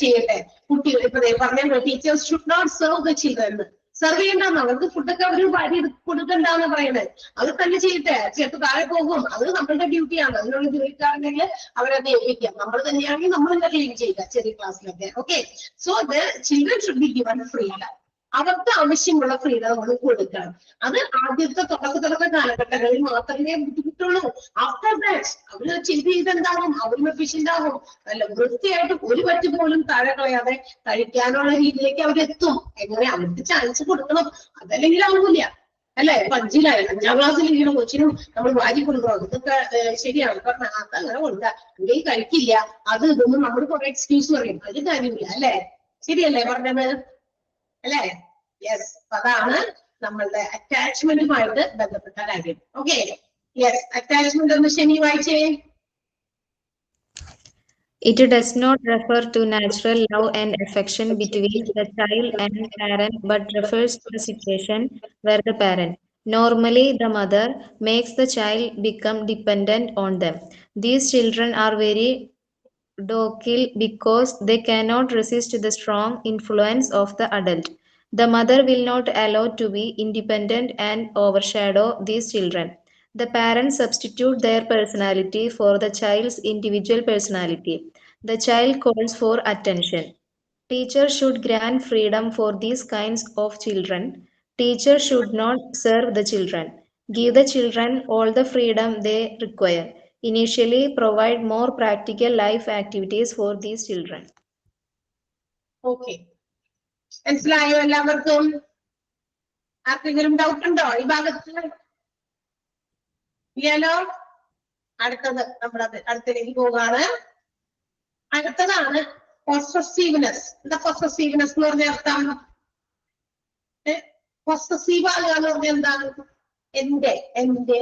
ചെയ്യട്ടെ. കുട്ടികൾ ഇപ്പൊ പറഞ്ഞ teachers should not serve the children, serve ചെയ്യണ്ടെന്ന്, അവർക്ക് ഫുഡൊക്കെ അവർ വാരി കൊടുക്കണ്ടെന്ന് പറയുന്നത്. അത് തന്നെ ചെയ്യട്ടെ. ചിലപ്പോൾ താഴെ പോകും, അത് നമ്മളുടെ ഡ്യൂട്ടിയാണ്. അതിനുള്ള ജോലിക്കാരുണ്ടെങ്കിൽ അവരത് ഏൽപ്പിക്കാം. നമ്മൾ തന്നെയാണെങ്കിൽ നമ്മൾ തന്നെ ക്ലീൻ ചെയ്യുക ചെറിയ ക്ലാസ്സിലൊക്കെ. Okay, so the children should be given freedom. അവർക്ക് ആവശ്യമുള്ള ഫ്രീഡം നമ്മൾ കൊടുക്കണം. അത് ആദ്യത്തെ തുടക്ക കാലഘട്ടങ്ങളിൽ മാത്രമേ ബുദ്ധിമുട്ടുള്ളൂ. ആഫ്റ്റർ ദാറ്റ് അവര് ചെയ്തെന്താകും, അവരും എഫിഷ്യന്റ് ആകും, അല്ല വൃത്തിയായിട്ട് ഒരു പറ്റ് പോലും താഴെ കളയാതെ കഴിക്കാനുള്ള രീതിയിലേക്ക് അവരെത്തും. എങ്ങനെ, അവർക്ക് ചാൻസ് കൊടുക്കണം, അതല്ലെങ്കിൽ ആവില്ല അല്ലെ. 5 ക്ലാസ്സിൽ ഇരിക്കുന്ന കൊച്ചിനും നമ്മൾ വാരി കൊടുക്കണം, ഇതൊക്കെ ശരിയാണ്. പറഞ്ഞ അങ്ങനെ കൊടുക്കുക, ഇവിടെ കഴിക്കില്ല, അത് ഇതൊന്നും നമ്മൾ കുറെ എക്സ്ക്യൂസ് പറയും, അത് കാര്യമില്ല അല്ലെ. ശരിയല്ലേ പറഞ്ഞത് അല്ലെ? യെസ്, അതാണ് നമ്മളുടെ അറ്റാച്ച്മെന്റുമായിട്ട് ബന്ധപ്പെട്ട കാര്യം. ഓക്കെ, യെസ്, അറ്റാച്ച്മെന്റ് ഒന്ന് ശനി വായിച്ചേ. It does not refer to natural love and affection between the child and parent, but refers to the situation where the parent, normally the mother, makes the child become dependent on them. These children are very docile because they cannot resist the strong influence of the adult. The mother will not allow to be independent and overshadow these children. The parents substitute their personality for the child's individual personality. The child calls for attention. Teachers should grant freedom for these kinds of children. Teachers should not serve the children. Give the children all the freedom they require. Initially, provide more practical life activities for these children. Okay, മനസ്സിലായോ എല്ലാവർക്കും? ആർക്കെങ്കിലും ഡൗട്ട് ഉണ്ടോ ഈ ഭാഗത്ത്? ഇല്ലല്ലോ. അടുത്തത് നമ്മളത് അടുത്തതിലേക്ക് പോകാണ്. അടുത്തതാണ് പൊസസീവ്നെസ്. എന്താ പൊസസീവ്നെസ് എന്ന് പറഞ്ഞ അർത്ഥം? പൊസസീവ് ആകുക എന്ന് പറഞ്ഞാൽ എന്താണ്? എന്റെ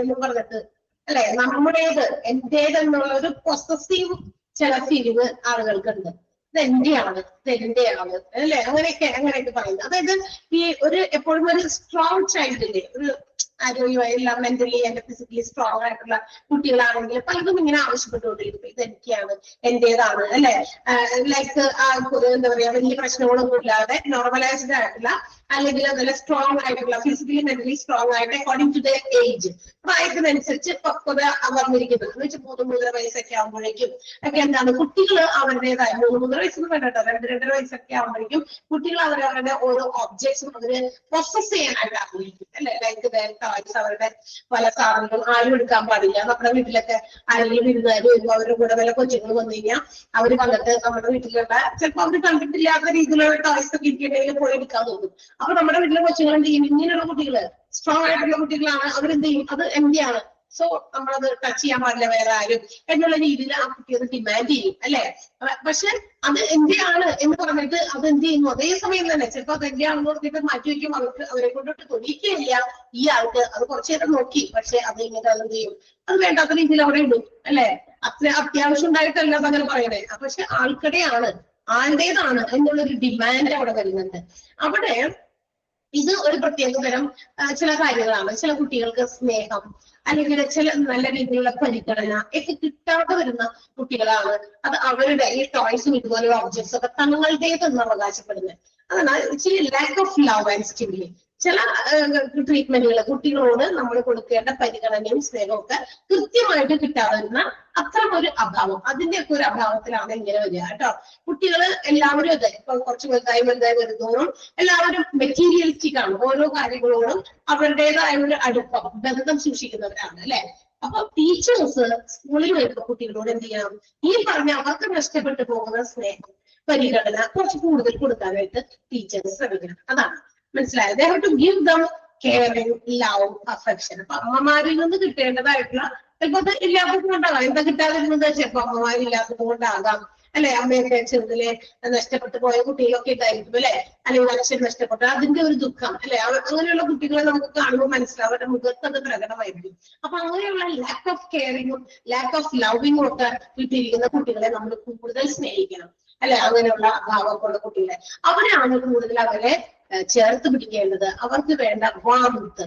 എന്ന് പറഞ്ഞിട്ട് അല്ലെ, നമ്മുടേത് എന്റേതെന്നുള്ള ഒരു പൊസസീവ് ചില ഫീലിംഗ് ആളുകൾക്കുണ്ട്. ഇത് എന്റെയാണ്, ഇത് എന്റെയാണ് അല്ലെ, അങ്ങനെയൊക്കെ പറയുന്നത്. അതായത് ഈ ഒരു എപ്പോഴും ഒരു സ്ട്രോങ് ചൈൽഡില്ലേ, ഒരു ആരോഗ്യമായുള്ള മെന്റലി ആൻഡ് ഫിസിക്കലി സ്ട്രോങ് ആയിട്ടുള്ള കുട്ടികളാണെങ്കിൽ പലതും ഇങ്ങനെ ആവശ്യപ്പെട്ടുകൊണ്ടിരിക്കും, ഇത് എനിക്കാണ്, എന്റേതാണ് അല്ലെ. ലൈക്ക് എന്താ പറയാ, വലിയ പ്രശ്നങ്ങളൊന്നും ഇല്ലാതെ നോർമലൈസ്ഡ് ആയിട്ടുള്ള അല്ലെങ്കിൽ നല്ല സ്ട്രോങ് ആയിട്ടുള്ള ഫിസിക്കലി മെന്റലി സ്ട്രോങ് ആയിട്ട് അക്കോർഡിംഗ് ടു ദ ഏജ്, പ്രായത്തിനനുസരിച്ച് പക്വത വർദ്ധിക്കുന്നത് എന്ന് വെച്ചാൽ 3-3.5 വയസ്സൊക്കെ ആകുമ്പോഴേക്കും ഒക്കെ എന്താണ് കുട്ടികൾ അവരുടേതായ 3-3 വയസ്സൊന്നും വേണ്ടോ, 2-2.5 വയസ്സൊക്കെ ആകുമ്പോഴേക്കും കുട്ടികൾ അവരവരുടെ ഓരോ ഒബ്ജക്ട്സും അവര് പ്രൊസസ് ചെയ്യാനായിട്ട് ആഗ്രഹിക്കും അല്ലെ. ലൈക്ക് ടോയ്സ്, അവരുടെ പല സാധനങ്ങളും ആരും എടുക്കാൻ പാടില്ല. നമ്മുടെ വീട്ടിലൊക്കെ ആരെങ്കിലും വിരുന്നുകാർ വരുമ്പോൾ അവരുടെ കൂടെ വല്ല കൊച്ചുങ്ങൾ വന്നു കഴിഞ്ഞാൽ അവര് വന്നിട്ട് നമ്മുടെ വീട്ടിലുള്ള ചിലപ്പോൾ അവർ കണ്ടിട്ടില്ലാത്ത രീതിയിലുള്ള ടോയ്സ് ഒക്കെ ഇരിക്കണമെങ്കിൽ പോയി എടുക്കാൻ തോന്നും. അപ്പൊ നമ്മുടെ വീട്ടിലെ കൊച്ചുങ്ങൾ എന്ത് ചെയ്യും, ഇങ്ങനെയുള്ള കുട്ടികള് സ്ട്രോങ് ആയിട്ടുള്ള കുട്ടികളാണ്, അവരെന്ത് ചെയ്യും, അത് എന്റെയാണ്, സോ നമ്മളത് ടച്ച് ചെയ്യാൻ പാടില്ല വേറെ ആരും എന്നുള്ള രീതിയിൽ ആ കുട്ടി അത് ഡിമാൻഡ് ചെയ്യും അല്ലെ. പക്ഷെ അത് എന്റെയാണ് എന്ന് പറഞ്ഞിട്ട് അത് എന്ത് ചെയ്യുന്നു അതേ സമയം തന്നെ ചിലപ്പോൾ അത് എന്റെയാണെന്ന് പറഞ്ഞിട്ട് മാറ്റി വയ്ക്കും. അവരെ കൊണ്ടിട്ട് തൊഴിക്കുകയില്ല ഈ ആൾക്ക്. അത് കുറച്ചു നേരം നോക്കി, പക്ഷെ അത് ഇങ്ങനെ അത് എന്ത് ചെയ്യും, അത് വേണ്ടാത്ത രീതിയിൽ അവിടെ ഇടും അല്ലെ. അത്ര അത്യാവശ്യം ഉണ്ടായിട്ടല്ല അങ്ങനെ പറയണേ. പക്ഷെ ആൾക്കടെയാണ്, ആളുടേതാണ് എന്നുള്ളൊരു ഡിമാൻഡ് അവിടെ വരുന്നുണ്ട്. അവിടെ ഇത് ഒരു പ്രത്യേക തരം ചില കാര്യങ്ങളാണ്. ചില കുട്ടികൾക്ക് സ്നേഹം അല്ലെങ്കിൽ ചില നല്ല രീതിയിലുള്ള പരിഗണന ഒക്കെ കിട്ടാതെ വരുന്ന കുട്ടികളാണ്. അത് അവരുടെ ഈ ടോയ്സും ഇതുപോലെയുള്ള ഒബ്ജക്ട്സ് ഒക്കെ തങ്ങളുടേതെന്ന് അവകാശപ്പെടുന്നത്. അതാണ് ഇച്ചിരി lack of love and stimuli. ചില ട്രീറ്റ്മെന്റുകൾ കുട്ടികളോട് നമ്മൾ കൊടുക്കേണ്ട പരിഗണനയും സ്നേഹവും ഒക്കെ കൃത്യമായിട്ട് കിട്ടാതെ വരുന്ന അത്തരം ഒരു അഭാവം, അതിന്റെയൊക്കെ ഒരു അഭാവത്തിലാണ് ഇങ്ങനെ വരിക കേട്ടോ. കുട്ടികൾ എല്ലാവരും അതെ ഇപ്പൊ കുറച്ച് വലുതായി വരുന്നതോറും എല്ലാവരും മെറ്റീരിയലിസ്റ്റിക് ആണ്. ഓരോ കാര്യങ്ങളോടും അവരുടേതായ ഒരു അടുപ്പം ബന്ധം സൂക്ഷിക്കുന്നവരാണ് അല്ലെ. അപ്പൊ ടീച്ചേഴ്സ് സ്കൂളിൽ വരുന്ന കുട്ടികളോട് എന്ത് ചെയ്യണം, ഈ പറഞ്ഞ അവർക്ക് നഷ്ടപ്പെട്ടു പോകുന്ന സ്നേഹം പരിഗണന കുറച്ച് കൂടുതൽ കൊടുക്കാനായിട്ട് ടീച്ചേഴ്സ് ശ്രമിക്കണം. അതാണ് മനസ്സിലായത്. they have to give them caring, love, affection. അപ്പൊ അമ്മമാരിൽ നിന്ന് കിട്ടേണ്ടതായിട്ടുള്ള ചിലപ്പോ അത് ഇല്ലാത്തത് കൊണ്ടാകാം. എന്താ കിട്ടാതിരുന്നത്, ചിലപ്പോ അമ്മമാരില്ലാത്തത് കൊണ്ടാകാം അല്ലെ. അമ്മയൊക്കെ ചെറുതിലെ നഷ്ടപ്പെട്ടു പോയ കുട്ടികളൊക്കെ ഉണ്ടായിരിക്കും അല്ലെ. അല്ലെങ്കിൽ അച്ഛൻ നഷ്ടപ്പെട്ടു അതിന്റെ ഒരു ദുഃഖം അല്ലെ. അങ്ങനെയുള്ള കുട്ടികളെ നമുക്ക് കാണുമ്പോൾ മനസ്സിലാവും, അവരുടെ മുഖത്ത് അത് പ്രകടമായിരിക്കും. അപ്പൊ അങ്ങനെയുള്ള ലാക്ക് ഓഫ് കെയറിങ്ങും ലാക്ക് ഓഫ് ലവിങ്ങും ഒക്കെ കിട്ടിയിരിക്കുന്ന കുട്ടികളെ നമ്മൾ കൂടുതൽ സ്നേഹിക്കണം അല്ലെ. അങ്ങനെയുള്ള അഭാവമൊക്കെയുള്ള കുട്ടികളെ അവരാണ് കൂടുതൽ അവരെ ചേർത്ത് പിടിക്കേണ്ടത്. അവർക്ക് വേണ്ട വാർമത്ത്,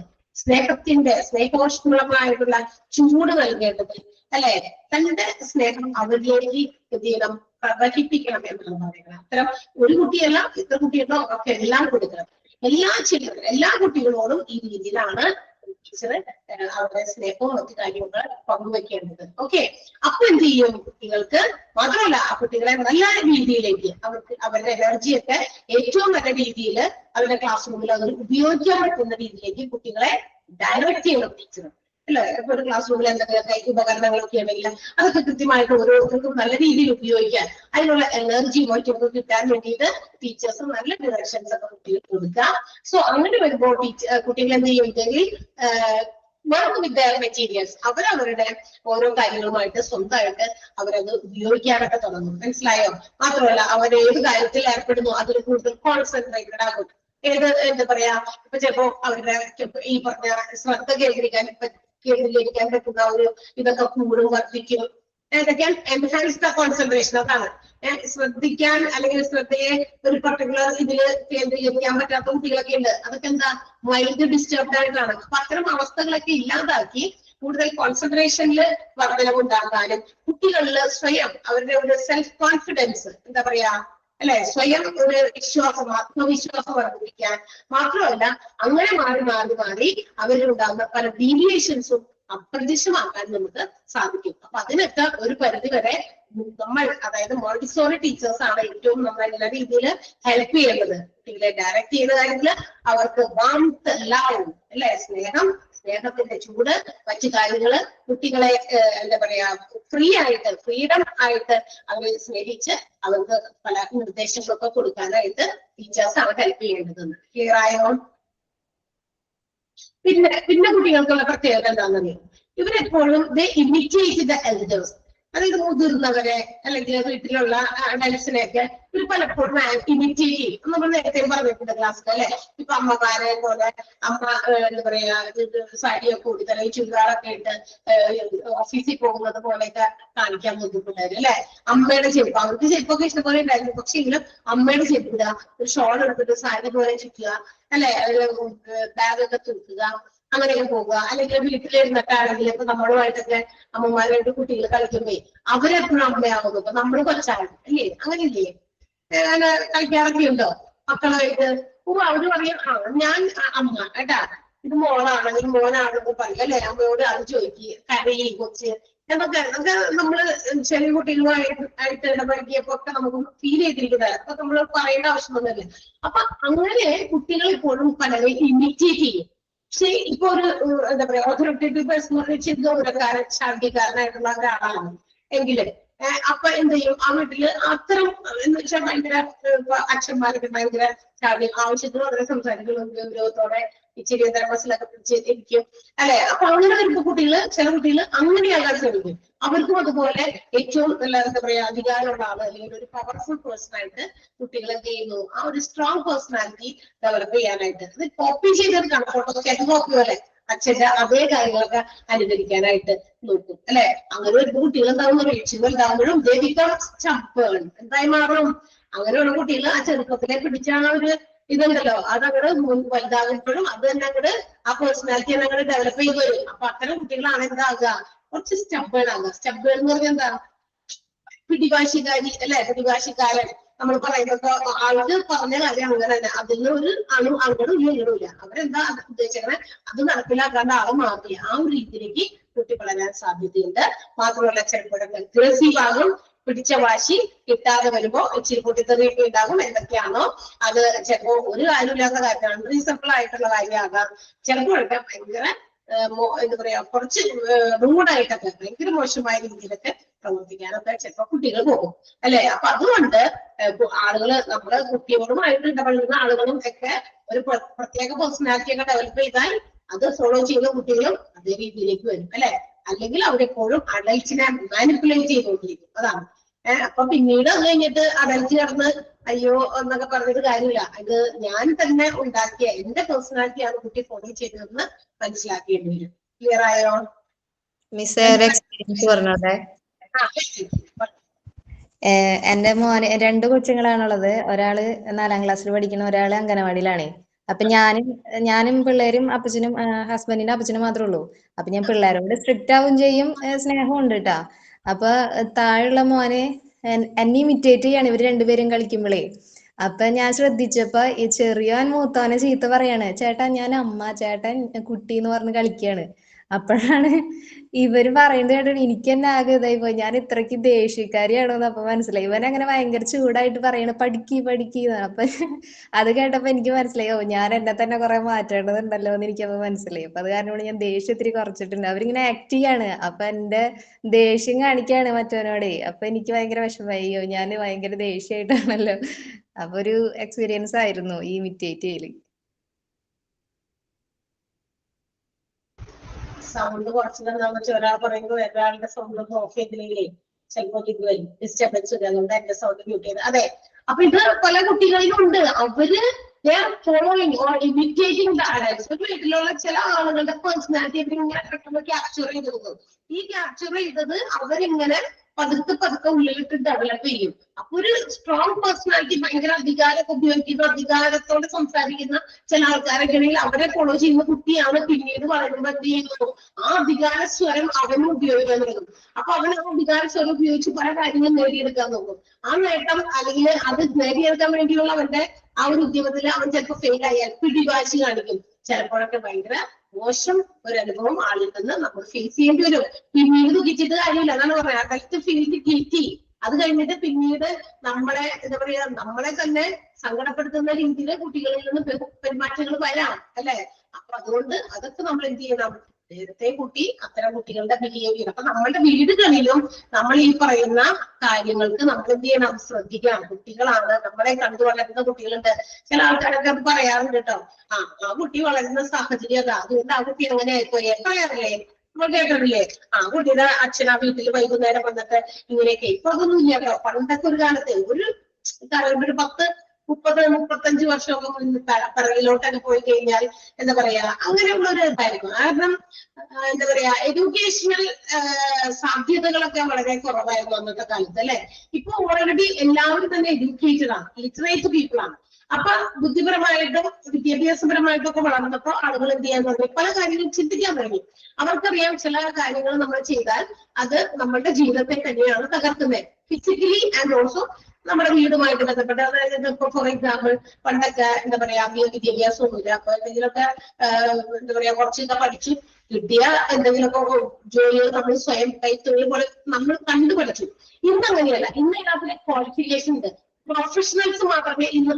സ്നേഹോഷ്മളമായിട്ടുള്ള ചൂട് നൽകേണ്ടത് അല്ലെ. തന്റെ സ്നേഹം അവരിലേക്ക് എന്ത് ചെയ്യണം, പ്രവഹിപ്പിക്കണം എന്നാണ് പറയുന്നത്. അത്തരം ഒരു കുട്ടിയല്ല, ഇത്ര കുട്ടികളോ ഒക്കെ എല്ലാം കൊടുക്കണം. എല്ലാ കുട്ടികളോടും ഈ രീതിയിലാണ് ടീച്ചറ് അവരുടെ സ്നേഹവും മറ്റു കാര്യങ്ങൾ പങ്കുവെക്കേണ്ടത്. ഓക്കെ, അപ്പൊ എന്ത് ചെയ്യും, കുട്ടികൾക്ക് മാത്രമല്ല ആ കുട്ടികളെ നല്ല രീതിയിലേക്ക് അവരുടെ എനർജിയൊക്കെ ഏറ്റവും നല്ല രീതിയിൽ അവരുടെ ക്ലാസ് റൂമിൽ അത് ഉപയോഗിക്കാൻ പറ്റുന്ന രീതിയിലേക്ക് കുട്ടികളെ ഡയറക്റ്റ് ചെയ്യണം ടീച്ചർ അല്ലെ. ഇപ്പൊ ഒരു ക്ലാസ് റൂമിൽ എന്തൊക്കെ ഉപകരണങ്ങളൊക്കെ ഉണ്ടെങ്കിൽ അതൊക്കെ കൃത്യമായിട്ട് ഓരോരുത്തർക്കും നല്ല രീതിയിൽ ഉപയോഗിക്കാൻ അതിനുള്ള എനർജി മറ്റൊക്കെ കിട്ടാൻ വേണ്ടിയിട്ട് ടീച്ചേഴ്സ് നല്ല ഡയറക്ഷൻസ് ഒക്കെ കുട്ടികൾക്ക് കൊടുക്കുക. സോ അങ്ങനെ വരുമ്പോൾ കുട്ടികൾ എന്ത് ചെയ്യുമെങ്കിൽ വർക്ക് വിത്ത് ദയർ മെറ്റീരിയൽസ്, അവരവരുടെ ഓരോ കാര്യങ്ങളുമായിട്ട് സ്വന്തമായിട്ട് അവരത് ഉപയോഗിക്കാനൊക്കെ തുടങ്ങും. മനസ്സിലായോ? മാത്രമല്ല അവർ ഏത് കാര്യത്തിൽ ഏർപ്പെടുന്നു അതിൽ കൂടുതൽ കോൺസെൻട്രേറ്റഡ് ആകും. എന്താ പറയാ, ഇപ്പൊ ചിലപ്പോ അവരുടെ ഈ പറഞ്ഞ ശ്രദ്ധ കേന്ദ്രീകരിക്കാൻ പറ്റുന്ന ഒരു ഇതൊക്കെ കൂടും, വർദ്ധിക്കും. ഏതൊക്കെയാൽ എൻഹാൻസ് ദ കോൺസെൻട്രേഷൻ. അതാണ് ശ്രദ്ധിക്കാൻ അല്ലെങ്കിൽ ശ്രദ്ധയെ ഒരു പർട്ടിക്കുലർ ഇതില് കേന്ദ്രീകരിക്കാൻ പറ്റാത്ത കുട്ടികളൊക്കെ ഉണ്ട്. അതൊക്കെ എന്താ, മൈൻഡ് ഡിസ്റ്റർബ്ഡ് ആയിട്ടാണ്. അപ്പൊ അത്തരം അവസ്ഥകളൊക്കെ ഇല്ലാതാക്കി കൂടുതൽ കോൺസെൻട്രേഷനിൽ വർധനവുണ്ടാക്കാനും കുട്ടികളിൽ സ്വയം അവരുടെ ഒരു സെൽഫ് കോൺഫിഡൻസ് എന്താ പറയാ അല്ലെ, സ്വയം ഒരു വിശ്വാസം, ആത്മവിശ്വാസം വർദ്ധിപ്പിക്കാൻ മാത്രമല്ല അങ്ങനെ മാറി അവരിലുണ്ടാകുന്ന പല ഡീവിയേഷൻസും അപ്രത്യക്ഷമാക്കാൻ നമുക്ക് സാധിക്കും. അപ്പൊ അതിനൊക്കെ ഒരു പരിധി വരെ നമ്മൾ, അതായത് മോണ്ടിസോറി ടീച്ചേഴ്സ് ആണ് ഏറ്റവും നമ്മൾ എല്ലാ രീതിയിൽ ഹെൽപ്പ് ചെയ്യേണ്ടത്. കുട്ടികളെ ഡയറക്റ്റ് ചെയ്യുന്ന കാര്യത്തില് അവർക്ക് വാംത്ത്, ലവ് അല്ലെ, സ്നേഹത്തിന്റെ ചൂട്, മറ്റു കാര്യങ്ങള് കുട്ടികളെ എന്താ പറയാ ഫ്രീഡം ആയിട്ട് അവരെ സ്നേഹിച്ച് അവർക്ക് പല നിർദ്ദേശങ്ങളൊക്കെ കൊടുക്കാനായിട്ട് ടീച്ചേഴ്സ് ആണ് ഹെൽപ്പ് ചെയ്യേണ്ടത്. ക്ലിയർ ആയോ? പിന്നെ കുട്ടികൾക്കുള്ള പ്രത്യേകത എന്താണെന്നറിയോ, ഇവരെപ്പോഴും ഇമിറ്റേറ്റ് ദ എൽഡേഴ്സ്. അതായത് മുതിർന്നവരെ അല്ലെങ്കിൽ വീട്ടിലുള്ള അഡൽസിനെയൊക്കെ ഇവർ പലപ്പോഴും ഇമിറ്റേറ്റ് ചെയ്യും. നമ്മൾ നേരത്തെ പറഞ്ഞിട്ടുണ്ട് ക്ലാസ്സിൽ അല്ലെ. ഇപ്പൊ അമ്മമാരെ പോലെ അമ്മ എന്താ പറയാ സാരിയൊക്കെ കൂടി തന്നെ ചുരിദാറൊക്കെ ഇട്ട് ഓഫീസിൽ പോകുന്നത് പോലെയൊക്കെ കാണിക്കാൻ നോക്കിയിട്ടുണ്ടായിരുന്നു അല്ലെ. അമ്മയുടെ ചെരുപ്പ്, അവർക്ക് ചെരുപ്പൊക്കെ ഇഷ്ടംപോലെ ഉണ്ടായിരുന്നു, പക്ഷെ എങ്കിലും അമ്മയുടെ ചെരുപ്പ് ഇടുക, ഒരു ഷോൾ എടുത്തിട്ട് സാരി പോലെ ചുറ്റുക അല്ലെ, ബാഗൊക്കെ തൂക്കുക, അങ്ങനെയൊക്കെ പോകുക. അല്ലെങ്കിൽ വീട്ടിലിരുന്നിട്ടാണെങ്കിൽ ഇപ്പൊ നമ്മളുമായിട്ടൊക്കെ അമ്മമാരായിട്ട് കുട്ടികൾ കളിക്കുമ്പോ അവരെപ്പോഴും അമ്മയാവുന്നു. ഇപ്പൊ നമ്മൾ കൊച്ചാണ് അല്ലേ, അങ്ങനെയില്ലേ, അങ്ങനെ കളിക്കാറൊക്കെ ഉണ്ടോ മക്കളായിട്ട്? അവര് പറയും ഞാൻ അമ്മ കേട്ടാ, ഇത് മോളാണെങ്കിൽ മോനാണെന്ന് പറയും അല്ലെ. അമ്മയോട് അത് ചോദിക്കുക, കരയും കൊച്ച് എന്നൊക്കെ നമ്മള് ചെറിയ കുട്ടികളുമായിട്ട് ഇടപഴകിയപ്പോ ഒക്കെ നമുക്ക് ഫീൽ ചെയ്തിരിക്കുന്നത്. അപ്പൊ നമ്മൾ പറയേണ്ട ആവശ്യമൊന്നുമില്ല. അപ്പൊ അങ്ങനെ കുട്ടികൾ ഇപ്പോഴും പലരെയും ഇമിറ്റേറ്റ് ചെയ്യും. പക്ഷെ ഇപ്പൊ ഒരു എന്താ പറയാ ഓഥോറിറ്റേറ്റീവ് പേഴ്സൺ ഗൗരവക്കാരൻ ശാന്തിക്കാരനായിട്ടുള്ള ഒരാളാണ് എങ്കിലും അപ്പൊ എന്ത് ചെയ്യും, ആ വീട്ടില് അത്തരം എന്ന് വെച്ചാൽ ഭയങ്കര അച്ഛന്മാരൊക്കെ ഭയങ്കര ആവശ്യത്തിന് വളരെ സംസാരിക്കുന്ന ഗൗരവത്തോടെ ഇച്ചിരി മനസ്സിലൊക്കെ പിടിച്ചിരിക്കും അല്ലെ. അപ്പൊ അങ്ങനെ വരുമ്പോ ചില കുട്ടികൾ അങ്ങനെയാകാൻ ശ്രമിക്കും. അവർക്കും അതുപോലെ ഏറ്റവും നല്ല എന്താ പറയാ അധികാരമുള്ള ആള് അല്ലെങ്കിൽ ഒരു പവർഫുൾ പേഴ്സൺ ആയിട്ട് കുട്ടികൾ എന്ത് ചെയ്യുന്നു, ആ ഒരു സ്ട്രോങ് പേഴ്സണാലിറ്റി ഡെവലപ്പ് ചെയ്യാനായിട്ട്. അത് കോപ്പി ചെയ്തെടുക്കണം, ഫോട്ടോസ്റ്റാറ്റ് കോപ്പി പോലെ അച്ഛന്റെ അതേ കാര്യങ്ങളൊക്കെ അനുകരിക്കാനായിട്ട് നോക്കും അല്ലെ. അങ്ങനെ വരുമ്പോ കുട്ടികൾ എന്താവുന്ന വലുതാവുമ്പോഴും എന്തായി മാറും. അങ്ങനെയുള്ള കുട്ടികൾ ആ ചെറുപ്പത്തിലെ പിടിച്ച ആ ഒരു ഇതുണ്ടല്ലോ അതങ്ങട് വലുതാകുമ്പോഴും അത് തന്നെ അങ്ങട് ആ പേഴ്സണാലിറ്റി തന്നെ അങ്ങട് ഡെവലപ്പ് ചെയ്ത് വരും. അപ്പൊ അത്തരം കുട്ടികളാണ് എന്താകുക, കുറച്ച് സ്റ്റബേൺ ആകുക. സ്റ്റബേൺ എന്ന് പറഞ്ഞാൽ എന്താ, പിടിവാശിക്കാരി അല്ലെ, പിടിവാശിക്കാരൻ. നമ്മൾ പറയുന്നത് ആൾക്ക് പറഞ്ഞ കാര്യം അങ്ങനെ തന്നെ, അതിന് ഒരു അങ്ങോട്ടും ഇങ്ങോട്ടുമില്ല. അവരെന്താ ഉദ്ദേശിക്കുന്നത് അത് നടപ്പിലാക്കാണ്ട് ആളെ മാറി ആ ഒരു രീതിയിലേക്ക് കുട്ടി വളരാൻ സാധ്യതയുണ്ട്. മാത്രമല്ല ചിലപ്പോഴൊക്കെ അഗ്രസീവ് ആകും, പിടിച്ച വാശി കിട്ടാതെ വരുമ്പോ ഇച്ചിരി പൊട്ടിത്തെറിയൊക്കെ ഉണ്ടാകും. എന്തൊക്കെയാണോ അത് ചിലപ്പോ ഒരു കാര്യമില്ലാത്ത കാര്യമാണ്, റീസണബിൾ ആയിട്ടുള്ള കാര്യമാകാം. ചിലപ്പോഴൊക്കെ ഭയങ്കര എന്താ പറയാ കുറച്ച് റൂഡായിട്ടൊക്കെ ഭയങ്കര മോശമായ രീതിയിലൊക്കെ പ്രവർത്തിക്കാനൊക്കെ ചിലപ്പോ കുട്ടികൾ പോകും അല്ലെ. അപ്പൊ അതുകൊണ്ട് ആളുകള് നമ്മള് കുട്ടികളുമായിട്ട് ഇടപഴകുന്ന ആളുകളും ഒക്കെ ഒരു പ്രത്യേക പേഴ്സണാലിറ്റി ഒക്കെ ഡെവലപ്പ് ചെയ്താൽ അത് ഫോളോ ചെയ്യുന്ന കുട്ടികളും അതേ രീതിയിലേക്ക് വരും അല്ലെ. അല്ലെങ്കിൽ അവരെപ്പോഴും അഡൽറ്റിനെ മാനിപ്പുലേറ്റ് ചെയ്തുകൊണ്ടിരിക്കും. അതാണ്. അപ്പൊ പിന്നീട് അത് കഴിഞ്ഞിട്ട് അഡൽറ്റ് കടന്ന് അയ്യോ എന്നൊക്കെ പറഞ്ഞിട്ട് കാര്യമില്ല. ഇത് ഞാൻ തന്നെ ഉണ്ടാക്കിയ എന്റെ പേഴ്സണാലിറ്റിയാണ് കുട്ടി ഫോളോ ചെയ്തതെന്ന് മനസ്സിലാക്കേണ്ടി വരും. ക്ലിയർ ആയോ മിസ്? ഒരു എക്സ്പീരിയൻസ് പറഞ്ഞോട്ടെ. എന്റെ മോന് 2 കൊച്ചുങ്ങളാണുള്ളത്. ഒരാള് 4ാം ക്ലാസ്സിൽ പഠിക്കുന്ന, ഒരാള് അംഗനവാടിയിലാണ്. അപ്പൊ ഞാനും പിള്ളേരും അപ്പച്ചനും ഹസ്ബൻഡിന്റെ അപ്പച്ചനും മാത്രമേ ഉള്ളൂ. അപ്പൊ ഞാൻ പിള്ളേരോട് സ്ട്രിക്റ്റ് ആവും ചെയ്യും, സ്നേഹം ഉണ്ട് കേട്ടാ. അപ്പൊ താഴെയുള്ള മോന് എന്നെ ഇമിറ്റേറ്റ് ചെയ്യാണ് ഇവര് രണ്ടുപേരും കളിക്കുമ്പോഴേ. അപ്പൊ ഞാൻ ശ്രദ്ധിച്ചപ്പോ ഈ ചെറിയോൻ മൂത്തോനെ ചീത്ത പറയാണ്, ചേട്ടാ ഞാൻ അമ്മ, ചേട്ടൻ കുട്ടി എന്ന് പറഞ്ഞ് കളിക്കാണ്. അപ്പോഴാണ് ഇവര് പറയുന്നത് കേട്ടിട്ട് എനിക്ക് തന്നെ ആകെ ഇതായി പോയി. ഞാൻ ഇത്രയ്ക്ക് ദേഷ്യക്കാരിയാണോന്ന് അപ്പൊ മനസ്സിലായി. ഇവൻ അങ്ങനെ ഭയങ്കര ചൂടായിട്ട് പറയണ പഠിക്കുന്ന. അപ്പൊ അത് കേട്ടപ്പോ എനിക്ക് മനസ്സിലായി, ഓ ഞാൻ എന്നെ തന്നെ കുറെ മാറ്റേണ്ടതുണ്ടല്ലോ എന്ന് എനിക്കപ്പോ മനസ്സിലായി. അപ്പൊ അത് കാരണമാണ് ഞാൻ ദേഷ്യം ഇത്തിരി കുറച്ചിട്ടുണ്ട്. അവരിങ്ങനെ ആക്ട് ചെയ്യാണ്, അപ്പൊ എന്റെ ദേഷ്യം കാണിക്കാണ് മറ്റവനോടെ. അപ്പൊ എനിക്ക് ഭയങ്കര വിഷമമായി, അയ്യോ ഞാൻ ഭയങ്കര ദേഷ്യമായിട്ടാണല്ലോ. അപ്പൊ ഒരു എക്സ്പീരിയൻസ് ആയിരുന്നു ഈ ഇമിറ്റേറ്റ് ചെയ്യല്. സൗണ്ട് കുറച്ചതെന്താന്ന് വെച്ചാൽ ഒരാൾ പറയുമ്പോൾ ഒരാളുടെ സൗണ്ട് ഒന്ന് ഓഫ് ചെയ്തില്ലെങ്കിലേ ചിലപ്പോൾ ഇത് വരും, ഡിസ്റ്റർബൻസ് വരും. അതുകൊണ്ട് എന്റെ സൗണ്ട് മ്യൂട്ട് ചെയ്ത്. അതെ, അപ്പൊ ഇത് പല കുട്ടികളിലും ഉണ്ട്. അവര് following or imitating the adults. വീട്ടിലുള്ള ചില ആളുകളുടെ പേഴ്സണാലിറ്റി ഇങ്ങനെ പെട്ടെന്ന് ക്യാപ്ചർ ചെയ്ത് കൊടുക്കും. ഈ ക്യാപ്ചർ ചെയ്തത് അവരിങ്ങനെ പതുക്കെ ഉള്ളിലിട്ട് ഡെവലപ്പ് ചെയ്യും. അപ്പൊ ഒരു സ്ട്രോങ് പേഴ്സണാലിറ്റി, ഭയങ്കര അധികാരമൊക്കെ ഉപയോഗിക്കുന്ന, അധികാരത്തോടെ സംസാരിക്കുന്ന ചില ആൾക്കാരൊക്കെ ആണെങ്കിൽ അവരെ ഫോളോ ചെയ്യുന്ന കുട്ടിയാണ് പിന്നീട് വളരുമ്പോൾ എന്ത് ചെയ്യുന്നു, ആ അധികാര സ്വരം അവനും ഉപയോഗിക്കാൻ തുടങ്ങും. അപ്പൊ അവൻ ആ അധികാര സ്വരം ഉപയോഗിച്ച് പല കാര്യങ്ങളും നേടിയെടുക്കാൻ നോക്കും. ആ നേട്ടം അല്ലെങ്കിൽ അത് നേടിയെടുക്കാൻ വേണ്ടിയുള്ള അവന്റെ ആ ഒരു ഉദ്യമത്തിൽ അവൻ ചിലപ്പോൾ ഫെയിൽ ആയാൽ പിടിവാശി കാണിക്കും. ചിലപ്പോഴൊക്കെ ഭയങ്കര മോശം ഒരു അനുഭവം ആളിൽ നിന്ന് നമ്മൾ ഫേസ് ചെയ്യേണ്ടി വരും. പിന്നീട് ദുഃഖിച്ചിട്ട് കാര്യമില്ല. അതാണ് പറയാ, അകത്ത് ഫീൽഡ് ഗിൽറ്റി. അത് കഴിഞ്ഞിട്ട് പിന്നീട് നമ്മളെ എന്താ പറയാ, നമ്മളെ തന്നെ സങ്കടപ്പെടുത്തുന്ന രീതിയിൽ കുട്ടികളിൽ നിന്ന് പെരുമാറ്റങ്ങൾ വരാം അല്ലെ. അപ്പൊ അതുകൊണ്ട് അതൊക്കെ നമ്മൾ എന്ത് ചെയ്യണം, നേരത്തെ കുട്ടി അത്തരം കുട്ടികളുടെ ബിഹേവിയർ. അപ്പൊ നമ്മളുടെ വീടുകളിലും നമ്മൾ ഈ പറയുന്ന കാര്യങ്ങൾക്ക് നമ്മൾ എന്ത് ചെയ്യണം, ശ്രദ്ധിക്കണം. കുട്ടികളാണ്, നമ്മളെ കണ്ടു വളരുന്ന കുട്ടികളുണ്ട്. ചില ആൾക്കാരൊക്കെ അത് പറയാറുണ്ട് കേട്ടോ. ആ കുട്ടി വളരുന്ന സാഹചര്യം അതാ, അതുകൊണ്ട് ആ കുട്ടി അങ്ങനെ ആയിപ്പോയി പറയാറില്ലേ, നമ്മൾ കേട്ടിട്ടില്ലേ? ആ കുട്ടിയുടെ അച്ഛൻ ആ വീട്ടിൽ വൈകുന്നേരം വന്നിട്ട് ഇങ്ങനെയൊക്കെ. ഇപ്പൊ അതൊന്നും ഇല്ല കേട്ടോ. പണ്ടൊക്കെ ഒരു കാലത്ത് ഒരു 30-35 വർഷമൊക്കെ പിറകിലോട്ടൊക്കെ പോയി കഴിഞ്ഞാൽ എന്താ പറയാ, അങ്ങനെയുള്ള ഒരു ഇതായിരിക്കും. കാരണം എന്താ പറയാ, എഡ്യൂക്കേഷണൽ സാധ്യതകളൊക്കെ വളരെ കുറവായിരുന്നു അന്നത്തെ കാലത്ത് അല്ലെ. ഇപ്പൊ ഓൾറെഡി എല്ലാവരും തന്നെ എഡ്യൂക്കേറ്റഡ് ആണ്, ലിറ്ററേറ്റ് പീപ്പിൾ ആണ്. അപ്പൊ ബുദ്ധിപരമായിട്ടും വിദ്യാഭ്യാസപരമായിട്ടും ഒക്കെ വളർന്നപ്പോ ആളുകൾ എന്ത് ചെയ്യാൻ തുടങ്ങി, പല കാര്യങ്ങളും ചിന്തിക്കാൻ തുടങ്ങി. അവർക്കറിയാം ചില കാര്യങ്ങൾ നമ്മൾ ചെയ്താൽ അത് നമ്മളുടെ ജീവിതത്തെ തന്നെയാണ് തകർക്കുന്നത്, ഫിസിക്കലി ആൻഡ് ഓൾസോ നമ്മുടെ വീടുമായിട്ട് ബന്ധപ്പെട്ട്. അതായത് ഇപ്പൊ ഫോർ എക്സാമ്പിൾ പണ്ടൊക്കെ എന്താ പറയാ വിദ്യാഭ്യാസം ഒന്നുമില്ല. അപ്പൊ എന്തെങ്കിലുമൊക്കെ എന്താ പറയാ കുറച്ചൊക്കെ പഠിച്ചു കിട്ടിയ എന്തെങ്കിലുമൊക്കെ ജോലികൾ നമ്മൾ സ്വയം കൈത്തൊഴിൽ പോലെ നമ്മൾ കണ്ടുപഠിച്ചു. ഇന്ന് അങ്ങനെയല്ല. ഇന്ന് ഇതിനകത്ത് ക്വാളിഫിക്കേഷൻ ഉണ്ട്. പ്രൊഫഷണൽസ് മാത്രമേ ഇന്ന്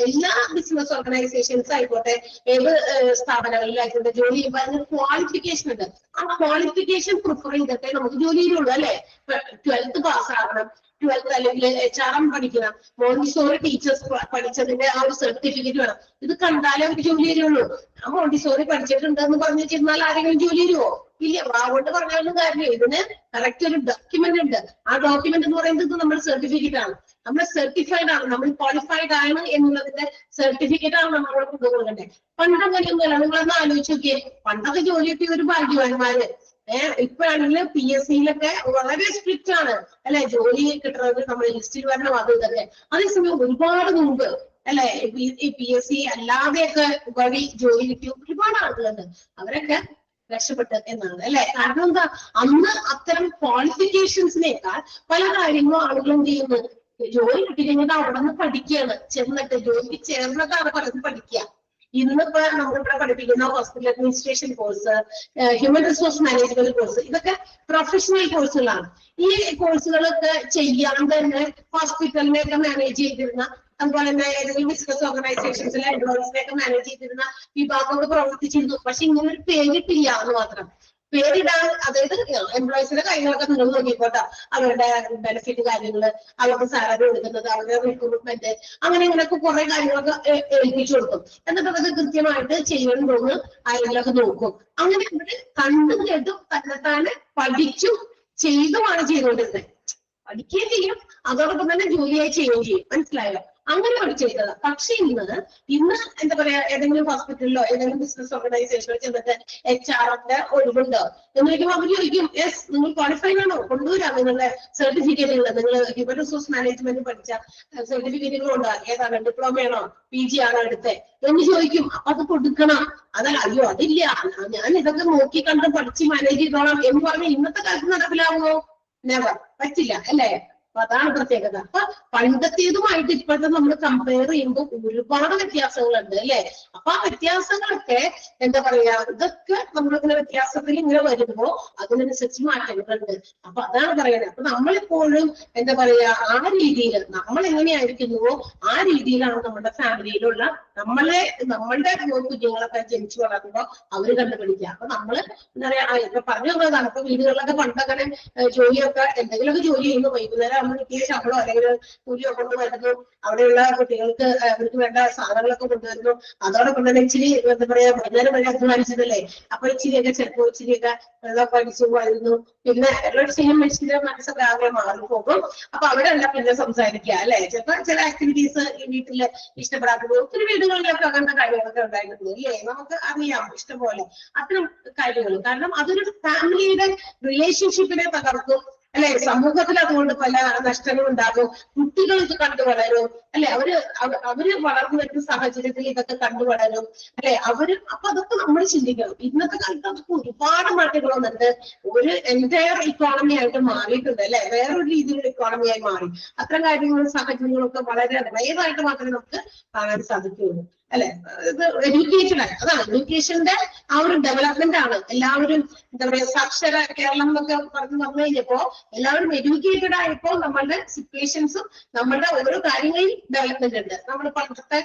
എല്ലാ ബിസിനസ് ഓർഗനൈസേഷൻസ് ആയിക്കോട്ടെ, ഏത് സ്ഥാപനങ്ങളിലായിക്കോട്ടെ ജോലി ചെയ്യുമ്പോൾ അതിന് ക്വാളിഫിക്കേഷൻ ഉണ്ട്. ആ ക്വാളിഫിക്കേഷൻ പ്രിഫർ ചെയ്തിട്ടേ നമുക്ക് ജോലി ചെയ്യുള്ളൂ അല്ലെ. 12th പാസ് ആകണം, 12th അല്ലെങ്കിൽ HRM പഠിക്കണം, മോണ്ടിസോറി ടീച്ചേഴ്സ് പഠിച്ചതിന്റെ ആ ഒരു സർട്ടിഫിക്കറ്റ് വേണം. ഇത് കണ്ടാലേ അവർക്ക് ജോലി തരുള്ളൂ. ആ മോണ്ടിസോറി പഠിച്ചിട്ടുണ്ട് എന്ന് പറഞ്ഞിരുന്നാൽ ആരെങ്കിലും ജോലി തരുമോ? ഇല്ല. വാഗോട്ട് പറഞ്ഞാലും കാര്യമില്ല. ഇതിന് കറക്റ്റ് ഒരു ഡോക്യുമെന്റ് ഉണ്ട്. ആ ഡോക്യുമെന്റ് എന്ന് പറയുന്നത് നമ്മുടെ സർട്ടിഫിക്കറ്റ് ആണ്. നമ്മൾ സർട്ടിഫൈഡ് ആണ്, നമ്മൾ ക്വാളിഫൈഡ് ആണ് എന്നുള്ളതിന്റെ സർട്ടിഫിക്കറ്റ് ആണ് നമ്മളോട് കൊണ്ടുപോകേണ്ടത്. പണ്ട് അങ്ങനെയൊന്നുമല്ല. നിങ്ങളൊന്ന് ആലോചിച്ച് നോക്കിയേ. പണ്ടൊക്കെ ജോലി കിട്ടിയ ഒരു ഭാഗ്യവാന്മാര്. ഇപ്പോഴാണെങ്കിൽ PSCയിലൊക്കെ വളരെ സ്ട്രിക്റ്റ് ആണ് അല്ലെ, ജോലി കിട്ടുന്നത് നമ്മുടെ ലിസ്റ്റിൽ വരണം, അത് ഇതൊക്കെ. അതേസമയം ഒരുപാട് മുമ്പ് അല്ലെ ഈ PSC അല്ലാതെയൊക്കെ വഴി ജോലി കിട്ടിയ ഒരുപാട് ആളുകളുണ്ട്. അവരൊക്കെ രക്ഷപ്പെട്ട് എന്നാണ് അല്ലെ. കാരണം എന്താ, അന്ന് അത്തരം ക്വാളിഫിക്കേഷൻസിനേക്കാൾ പല കാര്യങ്ങളും ആളുകൾ എന്ത് ചെയ്യുന്നത്, ജോലി കിട്ടിക്കഴിഞ്ഞിട്ട് അവിടെ നിന്ന് പഠിക്കുകയാണ്. ചെന്നിട്ട് ജോലി ചേർന്നിട്ടാണ് പലതും പഠിക്കുക. ഇന്നിപ്പോ നമ്മളിവിടെ പഠിപ്പിക്കുന്ന hospital administration course, human resource management course, ഇതൊക്കെ പ്രൊഫഷണൽ കോഴ്സുകളാണ്. ഈ കോഴ്സുകളൊക്കെ ചെയ്യാണ്ട് തന്നെ ഹോസ്പിറ്റലിനെയൊക്കെ മാനേജ് ചെയ്തിരുന്ന, അതുപോലെ തന്നെ ഏതെങ്കിലും ബിസിനസ് ഓർഗനൈസേഷൻസിലെ എംപ്ലോയീസിനെയൊക്കെ മാനേജ് ചെയ്തിരുന്ന വിഭാഗങ്ങൾ പ്രവർത്തിച്ചിരുന്നു. പക്ഷെ ഇങ്ങനെ ഒരു പേരിട്ടില്ല എന്ന് മാത്രം. പേരിടാൻ, അതായത് എംപ്ലോയീസിന്റെ കാര്യങ്ങളൊക്കെ നിങ്ങൾ നോക്കിക്കോട്ടെ. അവരുടെ ബെനിഫിറ്റ് കാര്യങ്ങള്, അവർക്ക് സാലറി കൊടുക്കുന്നത്, അവരുടെ റിക്രൂട്ട്മെന്റ്, അങ്ങനെ ഇങ്ങനെയൊക്കെ കുറെ കാര്യങ്ങളൊക്കെ ഏൽപ്പിച്ചു കൊടുക്കും. എന്നിട്ട് അതൊക്കെ കൃത്യമായിട്ട് ചെയ്യണമെന്ന് ആരെങ്കിലുമൊക്കെ നോക്കും. അങ്ങനെ ഇവര് കണ്ടും കേട്ടും തന്നെത്താനെ പഠിച്ചും ചെയ്തുമാണ് ചെയ്തുകൊണ്ടിരുന്നത്. പഠിക്കുകയും ചെയ്യും, അതോടൊപ്പം തന്നെ ജോലിയായി ചെയ്യുകയും ചെയ്യും. മനസ്സിലായോ? അങ്ങനെ പഠിച്ചെടുത്തത്. പക്ഷെ ഇന്ന് എന്താ പറയാ, ഏതെങ്കിലും ഹോസ്പിറ്റലിലോ ഏതെങ്കിലും ബിസിനസ് ഓർഗനൈസേഷനിലോ ചെന്നിട്ട് HRന്റെ ഒഴിവുണ്ടോ എന്ന് ചോദിക്കുമ്പോൾ അവർ ചോദിക്കും, യെസ് നിങ്ങൾ ക്വാളിഫൈഡ് ആണോ, കൊണ്ടുവരാം നിങ്ങളുടെ സർട്ടിഫിക്കറ്റുകൾ, നിങ്ങൾ ഹ്യൂമൻ റിസോഴ്സ് മാനേജ്മെന്റ് പഠിച്ച സർട്ടിഫിക്കറ്റുകൾ ഉണ്ടോ, ഏതാണ്, ഡിപ്ലോമയാണോ PG ആണോ എടുത്തത് എന്ന് ചോദിക്കും. അപ്പൊ അത് കൊടുക്കണം. അതല്ല, അയ്യോ അതില്ല, ഞാൻ ഇതൊക്കെ നോക്കി കണ്ട് പഠിച്ച് മാനേജ് ചെയ്തോളാം എന്ന് പറഞ്ഞാൽ ഇന്നത്തെ കാലത്ത് നടപ്പിലാവുമോ? നെവർ. പറ്റില്ല അല്ലേ? അപ്പൊ അതാണ് പ്രത്യേകത. അപ്പൊ പണ്ടത്തേതുമായിട്ട് ഇപ്പോഴത്തെ നമ്മൾ കമ്പയർ ചെയ്യുമ്പോൾ ഒരുപാട് വ്യത്യാസങ്ങളുണ്ട് അല്ലെ. അപ്പൊ ആ വ്യത്യാസങ്ങളൊക്കെ എന്താ പറയാ, ഇതൊക്കെ നമ്മളിങ്ങനെ വ്യത്യാസത്തിൽ ഇങ്ങനെ വരുമ്പോ അതിനനുസരിച്ച് മാറ്റങ്ങളുണ്ട്. അപ്പൊ അതാണ് പറയുന്നത്. അപ്പൊ നമ്മളിപ്പോഴും എന്താ പറയാ, ആ രീതിയിൽ നമ്മൾ എങ്ങനെയായിരിക്കുന്നുവോ ആ രീതിയിലാണ് നമ്മുടെ ഫാമിലിയിലുള്ള നമ്മളുടെ കുഞ്ഞുങ്ങളൊക്കെ ജനിച്ചു വളർന്നുമ്പോ അവര് കണ്ടുപിടിക്കുക. അപ്പൊ നമ്മള് എന്താ പറയാ, ഇപ്പൊ പറഞ്ഞു തന്നതാണ്. അപ്പൊ വീടുകളിലൊക്കെ പണ്ടങ്ങനെ ജോലിയൊക്കെ എന്തെങ്കിലുമൊക്കെ ജോലി ചെയ്യുന്നു, വൈകുന്നേരം നമ്മൾ കിട്ടിയ ശമ്പളോ അല്ലെങ്കിൽ കൂലിയോ കൊണ്ട് വരുന്നു, അവിടെയുള്ള കുട്ടികൾക്ക് അവർക്ക് വേണ്ട സാധനങ്ങളൊക്കെ കൊണ്ടുവരുന്നു. അതോടൊപ്പം തന്നെ ഇച്ചിരി എന്താ പറയാ, വൈകുന്നേരം വരെ അധ്വാനിച്ചതല്ലേ, അപ്പൊ ഇച്ചിരിയൊക്കെ ചിലപ്പോ ഇച്ചിരിയൊക്കെ പഠിച്ചു വരുന്നു. പിന്നെ ഒരു ചെയ്യും മനുഷ്യന്റെ മനസ്സൊക്കെ ആകെ മാറിപ്പോകും. അപ്പൊ അവിടെയല്ല പിന്നെ സംസാരിക്കുക അല്ലെ. ചിലപ്പോ ചില ആക്ടിവിറ്റീസ് വീട്ടില് ഇഷ്ടപ്പെടാത്തത് ഒത്തിരി വീടുകളിലൊക്കെ അങ്ങനത്തെ കാര്യങ്ങളൊക്കെ ഉണ്ടായിരുന്നു അല്ലേ. നമുക്ക് അറിയാം ഇഷ്ടംപോലെ അത്തരം കാര്യങ്ങൾ. കാരണം അതൊരു ഫാമിലിയുടെ റിലേഷൻഷിപ്പിനെ തകർക്കും അല്ലെ. സമൂഹത്തിൽ അതുകൊണ്ട് പല നഷ്ടങ്ങളും ഉണ്ടാകും. കുട്ടികൾ ഇത് കണ്ടു വളരും അല്ലെ. അവര് വളർന്നു വരുന്ന സാഹചര്യത്തിൽ ഇതൊക്കെ കണ്ടു വളരും അല്ലെ. അപ്പൊ അതൊക്കെ നമ്മൾ ചിന്തിക്കണം. ഇന്നത്തെ കാലത്ത് അതൊക്കെ ഒരുപാട് മാറ്റങ്ങൾ വന്നിട്ട് ഒരു എൻറ്റയർ ഇക്കോണമി ആയിട്ട് മാറിയിട്ടുണ്ട് അല്ലെ. വേറൊരു രീതിയിലുള്ള ഇക്കോണമിയായി മാറി. അത്തരം കാര്യങ്ങളും സാഹചര്യങ്ങളും ഒക്കെ വളരെ റെയറായിട്ട് മാത്രമേ നമുക്ക് കാണാൻ സാധിക്കുകയുള്ളൂ അല്ലെ. ഇത് എഡ്യൂക്കേഷൻ ആണ്. അതാണ് എഡ്യൂക്കേഷന്റെ ആ ഒരു ഡെവലപ്മെന്റ് ആണ്. എല്ലാവരും എന്താ പറയാ, സാക്ഷര കേരളം എന്നൊക്കെ പറഞ്ഞു വന്നു കഴിഞ്ഞപ്പോ എല്ലാവരും എഡ്യൂക്കേറ്റഡ് ആയപ്പോൾ നമ്മളുടെ സിറ്റുവേഷൻസും നമ്മളുടെ ഓരോ കാര്യങ്ങളിൽ ഡെവലപ്മെന്റ് ഉണ്ട്. നമ്മൾ പണ്ടത്തെ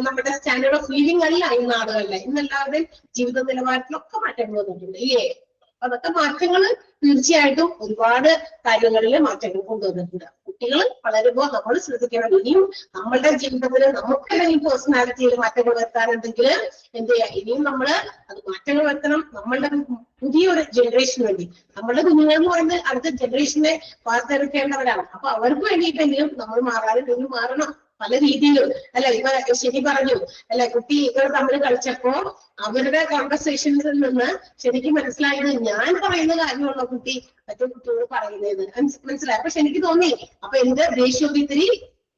നമ്മുടെ സ്റ്റാൻഡേർഡ് ഓഫ് ലിവിംഗ് അല്ല ഇന്ന് ആളുകളിലെ. ഇന്ന് എല്ലാവരുടെയും ജീവിത നിലവാരത്തിലൊക്കെ മാറ്റങ്ങൾ വന്നിട്ടുണ്ട് ഇല്ലേ. അതൊക്കെ മാറ്റങ്ങൾ തീർച്ചയായിട്ടും ഒരുപാട് കാര്യങ്ങളിൽ മാറ്റങ്ങൾ കൊണ്ടുവന്നിട്ടുണ്ട്. കുട്ടികൾ വളരുമ്പോൾ നമ്മൾ ശ്രദ്ധിക്കണം. ഇനിയും നമ്മളുടെ ജീവിതത്തിൽ നമുക്ക് എന്തെങ്കിലും പേഴ്സണാലിറ്റിയിൽ മാറ്റങ്ങൾ വരുത്താനുണ്ടെങ്കിൽ എന്ത് ചെയ്യാം, ഇനിയും നമ്മള് അത് മാറ്റങ്ങൾ വരുത്തണം. നമ്മളുടെ പുതിയൊരു ജനറേഷന് വേണ്ടി. നമ്മളുടെ കുഞ്ഞുങ്ങൾ എന്ന് പറയുന്നത് അടുത്ത ജനറേഷനെ വാർത്തെടുക്കേണ്ടവരാണ്. അപ്പൊ അവർക്ക് വേണ്ടിയിട്ടെങ്കിലും നമ്മൾ മാറാനും മാറണം പല രീതിയിലും അല്ലെ. ഇപ്പൊ ശരി പറഞ്ഞു അല്ലെ, കുട്ടികൾ തമ്മിൽ കളിച്ചപ്പോ അവരുടെ കോൺവെർസേഷൻസിൽ നിന്ന് ശരിക്കും മനസ്സിലായത് ഞാൻ പറയുന്ന കാര്യമുള്ള കുട്ടി മറ്റേ കുട്ടിയോട് പറയുന്നത് മനസ്സിലായി. പക്ഷെ എനിക്ക് തോന്നി അപ്പൊ എന്റെ ദേഷ്യം ഇത്തിരി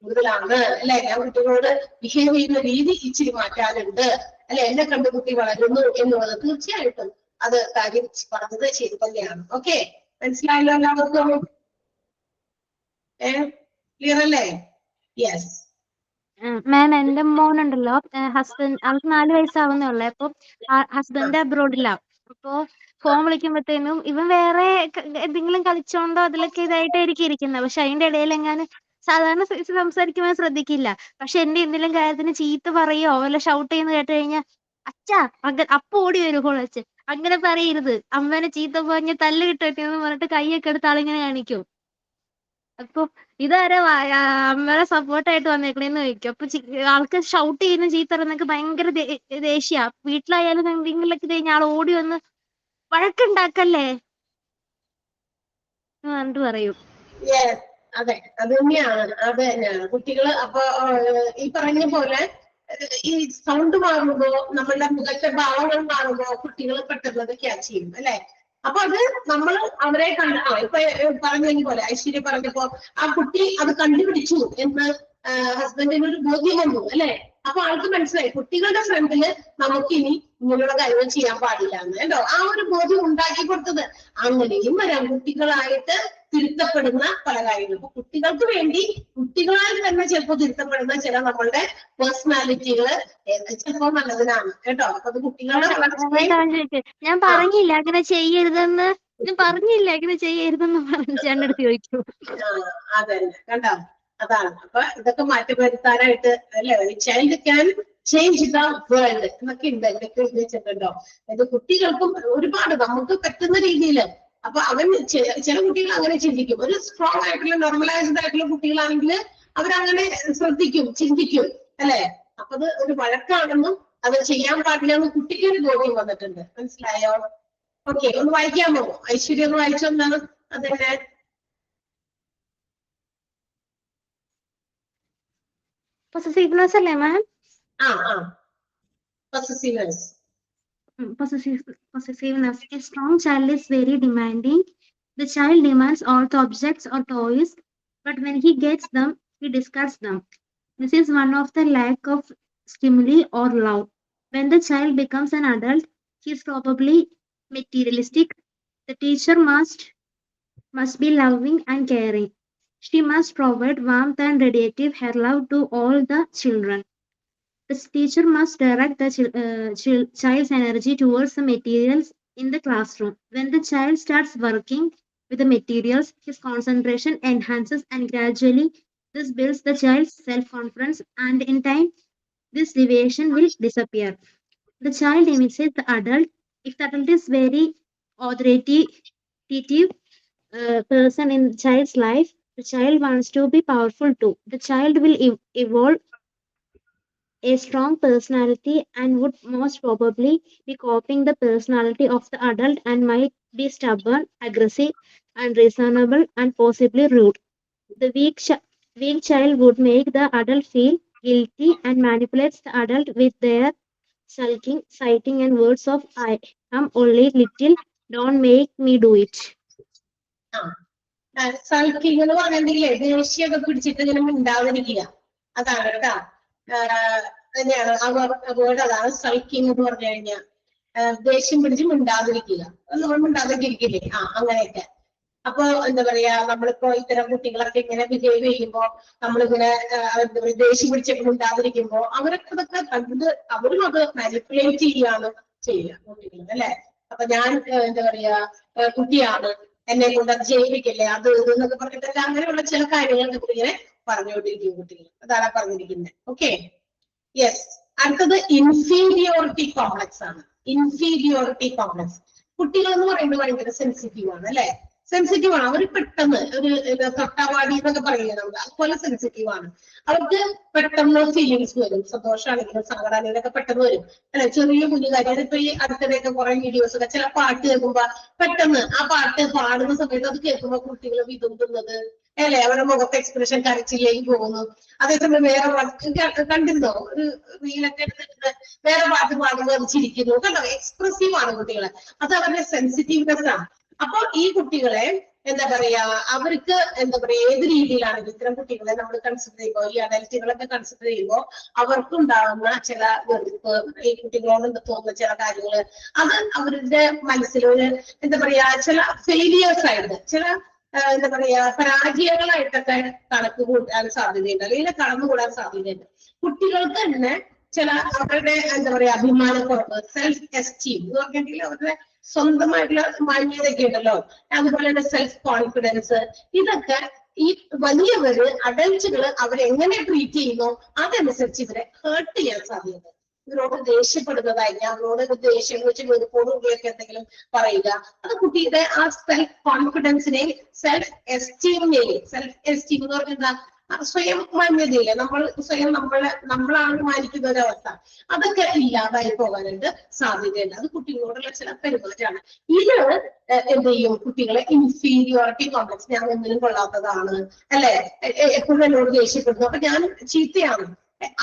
കൂടുതലാണ് അല്ലെ. ഞാൻ കുട്ടികളോട് ബിഹേവ് ചെയ്യുന്ന രീതി ഇച്ചിരി മാറ്റാനുണ്ട് അല്ലെ. എന്നെ കണ്ട് കുട്ടി വളരുന്നു എന്നുള്ളത് തീർച്ചയായിട്ടും അത് കാര്യം പറഞ്ഞത് ശരി തന്നെയാണ്. ഓക്കെ, മനസ്സിലായല്ലോ എല്ലാവർക്കും? ക്ലിയർ അല്ലേ? യെസ്. മാം, എന്റെ മോനുണ്ടല്ലോ, ഹസ്ബൻഡ്, അവൾക്ക് 4 വയസ്സാവുന്നേ ഉള്ളേ. അപ്പൊ ഹസ്ബൻഡ് അബ്രോഡിലാ. അപ്പൊ ഫോൺ വിളിക്കുമ്പോഴത്തേനും ഇവൻ വേറെ എന്തെങ്കിലും കളിച്ചോണ്ടോ അതിലൊക്കെ ഇതായിട്ടായിരിക്കും ഇരിക്കുന്നത്. പക്ഷെ അതിന്റെ ഇടയിൽ എങ്ങാനും സാധാരണ സംസാരിക്കുമ്പോൾ ശ്രദ്ധിക്കില്ല. പക്ഷെ എന്റെ എന്തെങ്കിലും കാര്യത്തിന് ചീത്ത പറയോ വല്ല ഷൗട്ട് ചെയ്യുന്ന കേട്ട് കഴിഞ്ഞാൽ അച്ഛാ അപ്പൊ ഓടി വരും ഫോൺ വെച്ച്. അങ്ങനെ പറയരുത്, അമ്മേനെ ചീത്ത പറഞ്ഞ് തല്ല് കിട്ടട്ടെ എന്ന് പറഞ്ഞിട്ട് കൈയൊക്കെ എടുത്ത് ആളിങ്ങനെ കാണിക്കും. അപ്പൊ ഇതാരാ അമ്മയുടെ സപ്പോർട്ടായിട്ട് വന്നേക്കണേന്ന് ചോദിക്കും. അപ്പൊ ആൾക്ക് ഷൗട്ട് ചെയ്യുന്ന ചീത്ത പറയുന്നൊക്കെ ഭയങ്കര ദേഷ്യ. വീട്ടിലായാലും എന്തെങ്കിലുമൊക്കെ കഴിഞ്ഞാൽ ആൾ ഓടി വന്ന് വഴക്കുണ്ടാക്കല്ലേ എന്നിട്ട് പറയും. അതെ, അത് തന്നെയാണ് കുട്ടികള്. അപ്പൊ ഈ പറഞ്ഞ പോലെ ഈ സൗണ്ട് മാറുമ്പോ നമ്മളുടെ മുഖത്തെ ഭാവങ്ങൾ മാറുമ്പോ കുട്ടികൾ പെട്ടെന്ന് ക്യാച്ച് ചെയ്യും അല്ലെ. അപ്പൊ അത് നമ്മൾ അവരെ ഇപ്പൊ പറഞ്ഞ പോലെ ഐശ്വര്യ പറഞ്ഞപ്പോ ആ കുട്ടി അത് കണ്ടുപിടിച്ചു എന്ന് ഹസ്ബൻഡിന് ഒരു ബോധ്യം വന്നു അല്ലെ. അപ്പൊ ആൾക്ക് മനസ്സിലായി കുട്ടികളുടെ ഫ്രണ്ടില് നമുക്കിനി ഇങ്ങനെയുള്ള കാര്യങ്ങൾ ചെയ്യാൻ പാടില്ല എന്ന് കേട്ടോ. ആ ഒരു ബോധ്യം ഉണ്ടാക്കി കൊടുത്തത്. അങ്ങനെയും വരാം കുട്ടികളായിട്ട് തിരുത്തപ്പെടുന്ന പല കാര്യങ്ങളും. അപ്പൊ കുട്ടികൾക്ക് വേണ്ടി കുട്ടികളായി തന്നെ ചിലപ്പോൾ തിരുത്തപ്പെടുന്ന ചില നമ്മളുടെ പേഴ്സണാലിറ്റികള് ചിലപ്പോൾ നല്ലതിനാണ് കേട്ടോ. അപ്പൊ അത് കുട്ടികളുടെ ഞാൻ പറഞ്ഞില്ല അങ്ങനെ ചെയ്യരുതെന്ന്, ഞാൻ പറഞ്ഞില്ല അങ്ങനെ ചെയ്യരുതെന്ന് പറഞ്ഞു ചേട്ടൻ്റെ അടുത്ത് ചോദിച്ചു. അതന്നെ കണ്ടോ, അതാണ്. അപ്പൊ ഇതൊക്കെ മാറ്റം വരുത്താനായിട്ട് അല്ലെ, child can change the world എന്നൊക്കെ ഉണ്ട്. ഇതൊക്കെ വെച്ചിട്ടുണ്ടോ. ഇത് കുട്ടികൾക്കും ഒരുപാട് നമുക്ക് പറ്റുന്ന രീതിയിൽ. അപ്പൊ ചില കുട്ടികൾ അങ്ങനെ ചിന്തിക്കും. ഒരു സ്ട്രോങ് ആയിട്ടുള്ള നോർമലൈസ്ഡ് ആയിട്ടുള്ള കുട്ടികളാണെങ്കിൽ അവരങ്ങനെ ശ്രദ്ധിക്കും, ചിന്തിക്കും അല്ലെ. അപ്പൊ അത് ഒരു വഴക്കാണെന്നും അത് ചെയ്യാൻ പാടില്ല എന്ന് കുട്ടിക്ക് ഒരു ബോധ്യം വന്നിട്ടുണ്ട്. മനസ്സിലായോ? ഓക്കെ, ഒന്ന് വായിക്കാമോ ഐശ്വര്യ? ഒന്ന് വായിച്ചൊന്നാണ് അതന്നെ. പൊസസീവ്നെസ് അല്ലേ മാം? Possessiveness. Possessiveness. A strong child is very demanding. The child demands all the objects or toys, but when he gets them, he discards them. This is one of the lack of stimuli or love. When the child becomes an adult, he is probably materialistic. The teacher must be loving and caring. She must provide warmth and radiative her love to all the children. The teacher must direct the child's energy towards the materials in the classroom. When the child starts working with the materials, his concentration enhances and gradually this builds the child's self-confidence, and in time, this deviation will disappear. The child imitates the adult. If the adult is very authoritative person in the child's life, the child wants to be powerful too. The child will evolve a strong personality and would most probably be copying the personality of the adult and might be stubborn, aggressive, unreasonable, and possibly rude. The weak child would make the adult feel guilty and manipulates the adult with their sulking, citing, and words of "I am only little, don't make me do it." സൾക്കിംഗ് എന്ന് പറഞ്ഞിട്ടുണ്ടെങ്കിലേ ദേഷ്യമൊക്കെ പിടിച്ചിട്ട് ഇങ്ങനെ ഉണ്ടാവാതിരിക്കുക. അതാണ് കേട്ടാ. തന്നെയാണ് ആ വേർഡ്. അതാണ് സൾക്കിംഗ് എന്ന് പറഞ്ഞു കഴിഞ്ഞാൽ ദേഷ്യം പിടിച്ച് മിണ്ടാതിരിക്കുക. നമ്മൾ മിണ്ടാതിരിക്കില്ലേ, അങ്ങനെയൊക്കെ. അപ്പൊ എന്താ പറയാ, നമ്മളിപ്പോ ഇത്തരം കുട്ടികളൊക്കെ ഇങ്ങനെ ബിഹേവ് ചെയ്യുമ്പോ നമ്മളിങ്ങനെ എന്താ പറയാ ദേഷ്യം പിടിച്ചൊക്കെ മിണ്ടാതിരിക്കുമ്പോ അവരൊക്കെ ഇതൊക്കെ കണ്ട് അവരും അത് മാനിപ്പുലേറ്റ് ചെയ്യാണ് ചെയ്യുക കുട്ടികൾ അല്ലെ. അപ്പൊ ഞാൻ എന്താ പറയാ കുട്ടിയാണ്, എന്നെ കൊണ്ട് അത് ചെയ്യിപ്പിക്കല്ലേ, അത് ഇതെന്നൊക്കെ പറഞ്ഞിട്ടൊക്കെ അങ്ങനെയുള്ള ചില കാര്യങ്ങൾ ഇങ്ങനെ പറഞ്ഞുകൊണ്ടിരിക്കും കുട്ടികൾ. അതാണ് പറഞ്ഞിരിക്കുന്നത്. Okay, yes. അടുത്തത് ഇൻഫീരിയോറിറ്റി കോംപ്ലക്സ് ആണ്. Inferiority complex. കുട്ടികൾ എന്ന് പറയുന്നത് ഭയങ്കര സെൻസിറ്റീവ് ആണ് അല്ലെ. സെൻസിറ്റീവ് ആണ് അവർ. പെട്ടെന്ന് ഒരു തൊട്ടാവാടി എന്നൊക്കെ പറയില്ലേ നമ്മൾ, അതുപോലെ സെൻസിറ്റീവ് ആണ്. അവർക്ക് പെട്ടെന്ന് ഫീലിങ്സ് വരും. സന്തോഷമാണെങ്കിലും സങ്കടമാണെങ്കിലും പെട്ടെന്ന് വരും അല്ലെ. ചെറിയ കുഞ്ഞു കാര്യം. ഇപ്പൊ ഈ അടുത്തിടെയൊക്കെ കുറെ വീഡിയോസ് ഒക്കെ ചില പാട്ട് കേൾക്കുമ്പോ പെട്ടെന്ന് ആ പാട്ട് പാടുന്ന സമയത്ത് അത് കേൾക്കുമ്പോ കുട്ടികൾ വിതുമ്പുന്നത് അല്ലെ, അവരുടെ മുഖത്തെ എക്സ്പ്രഷൻ കരച്ചിലേക്ക് പോകുന്നു. അതേസമയം വേറെ പാട്ട് കണ്ടിരുന്നോ, ഒരു റീലൊക്കെ എടുത്തിട്ട് വേറെ പാട്ട് പാടുമ്പോൾ അത് ചിരിക്കുന്നു കണ്ടോ. എക്സ്പ്രസീവ് ആണ് കുട്ടികളെ. അത് അവരുടെ സെൻസിറ്റീവ്നെസ് ആണ്. അപ്പൊ ഈ കുട്ടികളെ എന്താ പറയാ അവർക്ക് എന്താ പറയാ ഏത് രീതിയിലാണ് ഇത്തരം കുട്ടികളെ നമ്മൾ കൺസിഡർ ചെയ്യുമ്പോൾ, ഈ അഡൽറ്റുകളൊക്കെ കൺസിഡർ ചെയ്യുമ്പോൾ അവർക്കുണ്ടാകുന്ന ചില വെറുപ്പ്, ഈ കുട്ടികളോട് തോന്നുന്ന ചില കാര്യങ്ങള്, അത് അവരുടെ മനസ്സിലൊരു എന്താ പറയാ ചില ഫെയിലിയേഴ്സ് ആയിട്ട്, ചില എന്താ പറയാ പരാജയങ്ങളായിട്ടൊക്കെ കണക്ക് കൂട്ടാൻ സാധ്യതയുണ്ട്, അല്ലെങ്കിൽ കടന്നുകൂടാൻ സാധ്യതയുണ്ട്. കുട്ടികൾക്ക് തന്നെ ചില അവരുടെ എന്താ പറയാ അഭിമാനക്കുറവ്, സെൽഫ് എസ്റ്റീം എന്ന് പറഞ്ഞിട്ടുണ്ടെങ്കിൽ അവരുടെ സ്വന്തമായിട്ടുള്ള മാന്യതയൊക്കെ ഉണ്ടല്ലോ, അതുപോലെ തന്നെ സെൽഫ് കോൺഫിഡൻസ്, ഇതൊക്കെ ഈ വലിയവര് അഡൽറ്റുകള് അവരെങ്ങനെ ട്രീറ്റ് ചെയ്യുന്നോ അതനുസരിച്ച് ഇവരെ ഹേർട്ട് ചെയ്യാൻ സാധ്യതയുണ്ട്. ഇവരോട് ദേഷ്യപ്പെടുന്നതായിരിക്കും, അവരോട് ദേഷ്യം വെച്ച് വെറുപ്പോടുകൂടിയൊക്കെ എന്തെങ്കിലും പറയുക. അത് കുട്ടിയുടെ ആ സെൽഫ് കോൺഫിഡൻസിനെയും സെൽഫ് എസ്റ്റീമിനെയും, സെൽഫ് എസ്റ്റീം എന്ന് പറഞ്ഞാൽ എന്താ, സ്വയം മാന്യതയില്ലേ, നമ്മളാണ് മാനിക്കുന്ന ഒരവസ്ഥ, അതൊക്കെ ഇല്ലാതായി പോകാനായിട്ട് സാധ്യതയുണ്ട്. അത് കുട്ടികളോടുള്ള ചില പെരുമാറ്റമാണ്. ഇത് എന്ത് ചെയ്യും, കുട്ടികളെ ഇൻഫീരിയോറിറ്റി കോംപ്ലക്സ്, ഞാൻ ഒന്നിനും കൊള്ളാത്തതാണ് അല്ലെ, എപ്പോഴും എന്നോട് ദേഷ്യപ്പെടുന്നു, അപ്പൊ ഞാൻ ചീത്തയാണ്,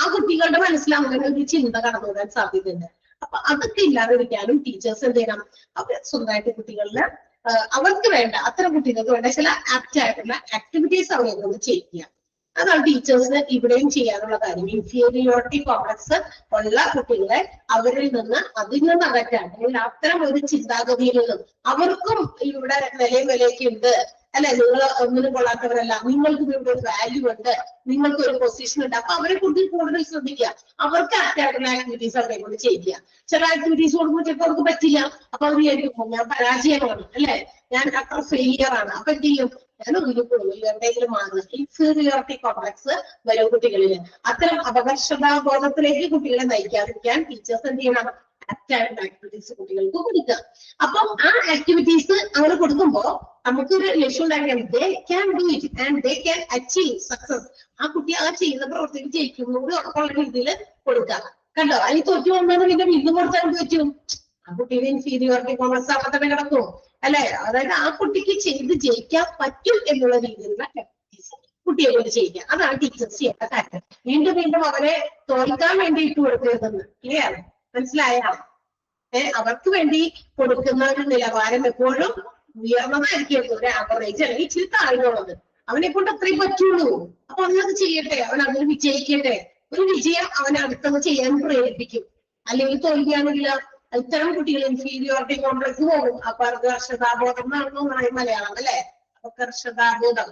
ആ കുട്ടികളുടെ മനസ്സിൽ അങ്ങനെ ഒരു ചിന്ത കടന്നു വരാൻ സാധ്യതയുണ്ട്. അപ്പൊ അതൊക്കെ ഇല്ലാതിരിക്കാനും ടീച്ചേഴ്സ് എന്ത് ചെയ്യണം, അവർ സ്വന്തമായിട്ട് കുട്ടികളില് അവർക്ക് വേണ്ട, അത്തരം കുട്ടികൾക്ക് വേണ്ട ചില ആപ്റ്റ് ആയിട്ടുള്ള ആക്ടിവിറ്റീസ് അവരെ കൊണ്ട് ചെയ്യിക്കുക. അതാണ് ടീച്ചേഴ്സിന് ഇവിടെയും ചെയ്യാനുള്ള കാര്യം. ഇൻഫീരിയോറിറ്റി കോംപ്ലക്സ് ഉള്ള കുട്ടികളെ അതിൽ നിന്ന് അകറ്റാൻ, അല്ലെങ്കിൽ അത്തരം ഒരു ചിന്താഗതിയിൽ നിന്നും, അവർക്കും ഇവിടെ വിലയൊക്കെ ഉണ്ട് അല്ലെ, നിങ്ങൾ ഒന്നിനും കൊള്ളാത്തവരല്ല, നിങ്ങൾക്ക് ഇവിടെ ഒരു വാല്യൂ ഉണ്ട്, നിങ്ങൾക്ക് ഒരു പൊസിഷൻ ഉണ്ട്, അപ്പൊ അവരെ കുറിച്ച് കൂടുതൽ ശ്രദ്ധിക്കുക, അവർക്ക് ആക്റ്റായിട്ടുള്ള ആക്ടിവിറ്റീസ് അവരെ കൊണ്ട് ചെയ്യിക്കുക. ചില ആക്ടിവിറ്റീസ് കൊടുക്കുമ്പോൾ ചിലപ്പോൾ അവർക്ക് പറ്റില്ല, അപ്പൊ അവർ വിചാരിക്കും ഞാൻ പരാജയമാണ് അല്ലെ, ഞാൻ അത്ര ഫെയിലിയർ ആണ്, അപ്പൊ എന്ത് ചെയ്യും, ഞാൻ ഒന്നിനും കൂടുതൽ എവിടെയെങ്കിലും മാറുക. ഇൻഫീരിയോറിറ്റി കോംപ്ലക്സ് വരും കുട്ടികളില്. അത്തരം അപകർഷതാബോധത്തിലേക്ക് കുട്ടികളെ നയിക്കാതിരിക്കാൻ ടീച്ചേഴ്സ് എന്ത് ചെയ്യണം, ആക്റ്റായിട്ടുള്ള ആക്ടിവിറ്റീസ് കുട്ടികൾക്ക് കൊടുക്കുക. അപ്പം ആ ആക്ടിവിറ്റീസ് അങ്ങനെ കൊടുക്കുമ്പോ നമുക്കൊരു ലക്ഷ്യം ഉണ്ടാക്കണം, they can do it and they can achieve success. ആ കുട്ടി ആ ചെയ്യുന്ന പ്രവർത്തിക്ക് ജയിക്കുന്നതോട് ഉറപ്പുള്ള രീതിയിൽ കൊടുക്കുക. കണ്ടോ, അതിൽ തോറ്റു വന്നാൽ പിന്നെ വീണ്ടും കൊടുത്താൽ പറ്റും, ആ കുട്ടിയുടെ ഇൻഫീരിയോറിറ്റി കോംപ്ലക്സ് അവിടെ തന്നെ കിടക്കും അല്ലെ. അതായത് ആ കുട്ടിക്ക് ചെയ്ത് ജയിക്കാൻ പറ്റും എന്നുള്ള രീതിയിലുള്ള ആക്ടിവിറ്റീസ് കുട്ടിയെ കൊണ്ട് ചെയ്യിക്കുക. അതാണ് ടീച്ചേഴ്സ് ചെയ്യേണ്ട കാര്യം. വീണ്ടും വീണ്ടും അവരെ തോൽക്കാൻ വേണ്ടി ഇട്ട് കൊടുക്കരുതെന്ന്. ക്ലിയർ, മനസ്സിലായ? അവർക്ക് വേണ്ടി കൊടുക്കുന്ന ഒരു നിലവാരം എപ്പോഴും ഉയർന്നതായിരിക്കും, ഒരു ആവറേജ് അല്ലെങ്കിൽ ഇച്ചിരി താഴ്ന്നുള്ളത്. അവനെ കൊണ്ട് അത്രയും പറ്റുള്ളൂ, അപ്പൊ അവനത് ചെയ്യട്ടെ, അവൻ അതിൽ വിജയിക്കട്ടെ. ഒരു വിജയം അവനെ അടുത്തത് ചെയ്യാൻ പ്രേരിപ്പിക്കും. അല്ലെങ്കിൽ തോൽവിയാണെങ്കിൽ ഇത്തരം കുട്ടികൾ ഇൻഫീരിയോറിറ്റി കോംപ്ലക്സ് പോകും. അപകർഷതാബോധം എന്നാണെന്ന് പറയും മലയാളം അല്ലെ, അപകർഷതാബോധം.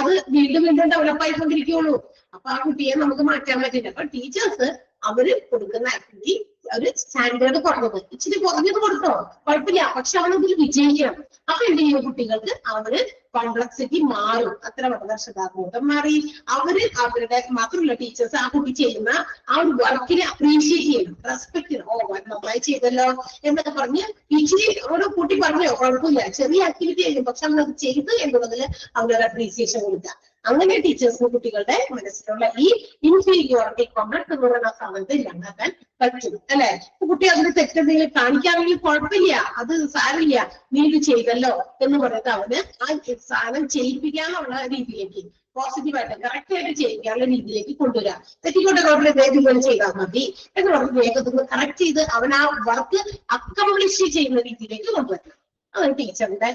അത് വീണ്ടും വീണ്ടും ഡെവലപ്പ് ആയിക്കൊണ്ടിരിക്കുള്ളൂ. അപ്പൊ ആ കുട്ടിയെ നമുക്ക് മാറ്റാൻ പറ്റില്ല. അപ്പൊ ടീച്ചേഴ്സ് അവര് കൊടുക്കുന്ന ആക്ടിവിറ്റി ഒരു സ്റ്റാൻഡേർഡ് കുറഞ്ഞത്, ഇച്ചിരി കുറഞ്ഞത് കൊടുത്തോ കുഴപ്പമില്ല, പക്ഷെ അവനതിൽ വിജയിക്കണം. അപ്പൊ എന്ത് ചെയ്യും, കുട്ടികൾക്ക് അവര് കോംപ്ലക്സിറ്റി മാറും. അത്ര അപകർഷതാബോധം മാറി അവര് അവരുടെ മാത്രമല്ല ടീച്ചേഴ്സ് ആ കുട്ടി ചെയ്യുന്ന ആ ഒരു വർക്കിനെ അപ്രീഷിയേറ്റ് ചെയ്യണം, റെസ്പെക്ട് ചെയ്യണം. ഓ നന്നായി ചെയ്തല്ലോ എന്നൊക്കെ പറഞ്ഞ് ഇച്ചിരി ഓരോ കുട്ടി പറഞ്ഞോ കുഴപ്പമില്ല, ചെറിയ ആക്ടിവിറ്റി ആയിരുന്നു, പക്ഷെ അവനത് ചെയ്ത് എന്നുള്ളതിൽ അവരൊരു അപ്രീസിയേഷൻ കൊടുക്കുക. അങ്ങനെ ടീച്ചേഴ്സിന് കുട്ടികളുടെ മനസ്സിലുള്ള ഈ ഇൻഫീരിയോറിറ്റി കോംപ്ലക്സ് എന്ന് പറയുന്ന സാധനത്തെ ഇല്ലാണ്ടാക്കാൻ പറ്റും അല്ലെ. കുട്ടി അതിന് തെറ്റെന്തെങ്കിലും കാണിക്കാണെങ്കിൽ കുഴപ്പമില്ല, അത് സാരമില്ല, നീ ഇത് ചെയ്തല്ലോ എന്ന് പറയുന്നത് അവന് ആ സാധനം ചെയ്യിപ്പിക്കാനുള്ള രീതിയിലേക്ക്, പോസിറ്റീവായിട്ട് കറക്റ്റ് ആയിട്ട് ചെയ്യിക്കാനുള്ള രീതിയിലേക്ക് കൊണ്ടുവരാം. തെറ്റിക്കൊണ്ട് വേഗം ചെയ്താൽ മതി എന്ന് പറഞ്ഞ് വേഗത്തിൽ കറക്റ്റ് ചെയ്ത് അവൻ ആ വർക്ക് അക്കംപ്ലിഷ് ചെയ്യുന്ന രീതിയിലേക്ക് കൊണ്ടുവരണം. അതാണ് ടീച്ചറിന്റെ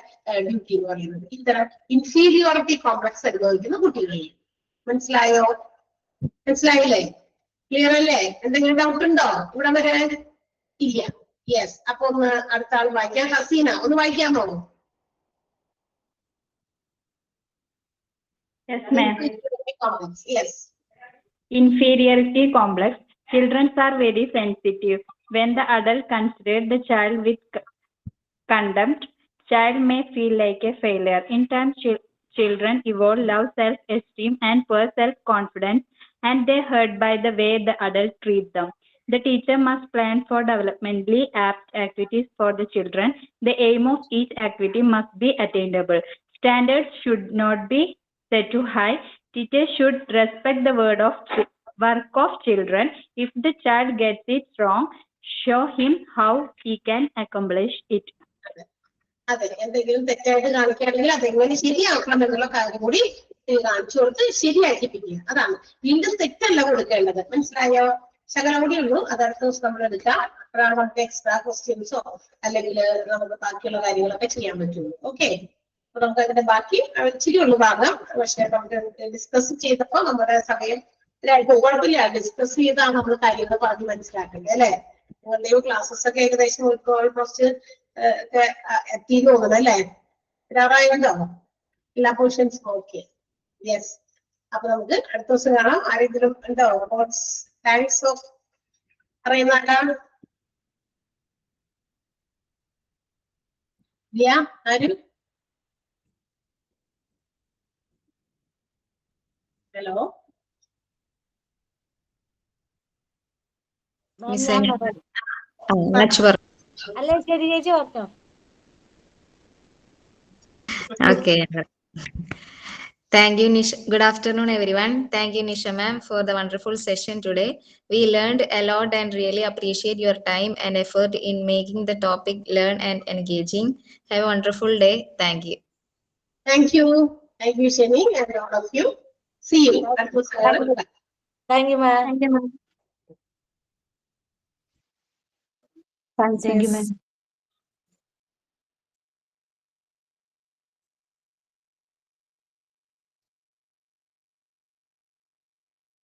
ഡ്യൂട്ടി എന്ന് പറയുന്നത്. ഇത്തരം ഇൻഫീരിയോറിറ്റി കോംപ്ലക്സ് അനുഭവിക്കുന്ന കുട്ടികളിൽ. മനസ്സിലായോ? മനസ്സിലായില്ലേ? ക്ലിയർ അല്ലേ? എന്തെങ്കിലും ഡൗട്ട് ഉണ്ടോ ഇവിടെ വരെ? ഇല്ല. യെസ്. അപ്പൊ ഒന്ന് അടുത്ത ആൾ വായിക്കാം. ഹസീന ഒന്ന് വായിക്കാമോ? Yes, ma'am. Yes. Inferiority complex. Children are very sensitive. When the adult considers the child with contempt, child may feel like a failure. In time, children evolve low self-esteem and poor self-confidence, and they hurt by the way the adult treats them. The teacher must plan for developmentally apt activities for the children. The aim of each activity must be attainable. Standards should not be set too high. Teachers should respect the work of children. If the child gets it wrong, show him how he can accomplish it. അതെ, എന്തെങ്കിലും തെറ്റായിട്ട് കാണിക്കുകയാണെങ്കിൽ അതെങ്ങനെ ശരിയാക്കണം എന്നുള്ള കാര്യം കൂടി കാണിച്ചു കൊടുത്ത് ശരിയാക്കിപ്പിക്കുക. അതാണ്, വീണ്ടും തെറ്റല്ല കൊടുക്കേണ്ടത്. മനസ്സിലായോ? ശകലം കൂടി ഉള്ളൂ, അത് അടുത്ത ദിവസം നമ്മൾ എടുക്കാം. അപ്പോഴാണ് നമുക്ക് എക്സ്ട്രാ ക്വസ്റ്റ്യൻസോ അല്ലെങ്കിൽ നമുക്ക് ബാക്കിയുള്ള കാര്യങ്ങളൊക്കെ ചെയ്യാൻ പറ്റുള്ളൂ. ഓക്കെ, അപ്പൊ നമുക്ക് അതിന്റെ ബാക്കി ഇച്ചിരി ഉള്ളു ഭാഗം. പക്ഷെ നമുക്ക് ഡിസ്കസ് ചെയ്തപ്പോ നമ്മുടെ സമയം കുഴപ്പമില്ല, ഡിസ്കസ് ചെയ്താണ് നമ്മൾ കാര്യങ്ങൾ പറഞ്ഞ് മനസ്സിലാക്കേണ്ടത് അല്ലെ. നിങ്ങളുടെയും ക്ലാസ്സസ് ഒക്കെ ഏകദേശം കുറച്ച് എത്തിന്ന് തോന്നുന്നു അല്ലേ? വരാറായുണ്ടോ എല്ലാ പോർഷൻസും? Okay, yes. അപ്പൊ നമുക്ക് അടുത്ത ദിവസം കാണാം. ആരെങ്കിലും ഉണ്ടോ താങ്ക്സ് ഓഫ് പറയുന്ന ആരാണ്? ഇല്ല ആരും? ഹലോ മാം Miss ഞാൻ Anya. പറയാം. Much work. അല്ല ശരി ചേച്ചി ortho. Okay. Thank you, Nisha. Good afternoon, everyone. Thank you, Nisha ma'am, for the wonderful session today. We learned a lot and really appreciate your time and effort in making the topic learn and engaging. Have a wonderful day. Thank you. Thank you, Shani, and all of you. See you. Thank you ma'am. Thank you, ma'am. Thank you, ma'am.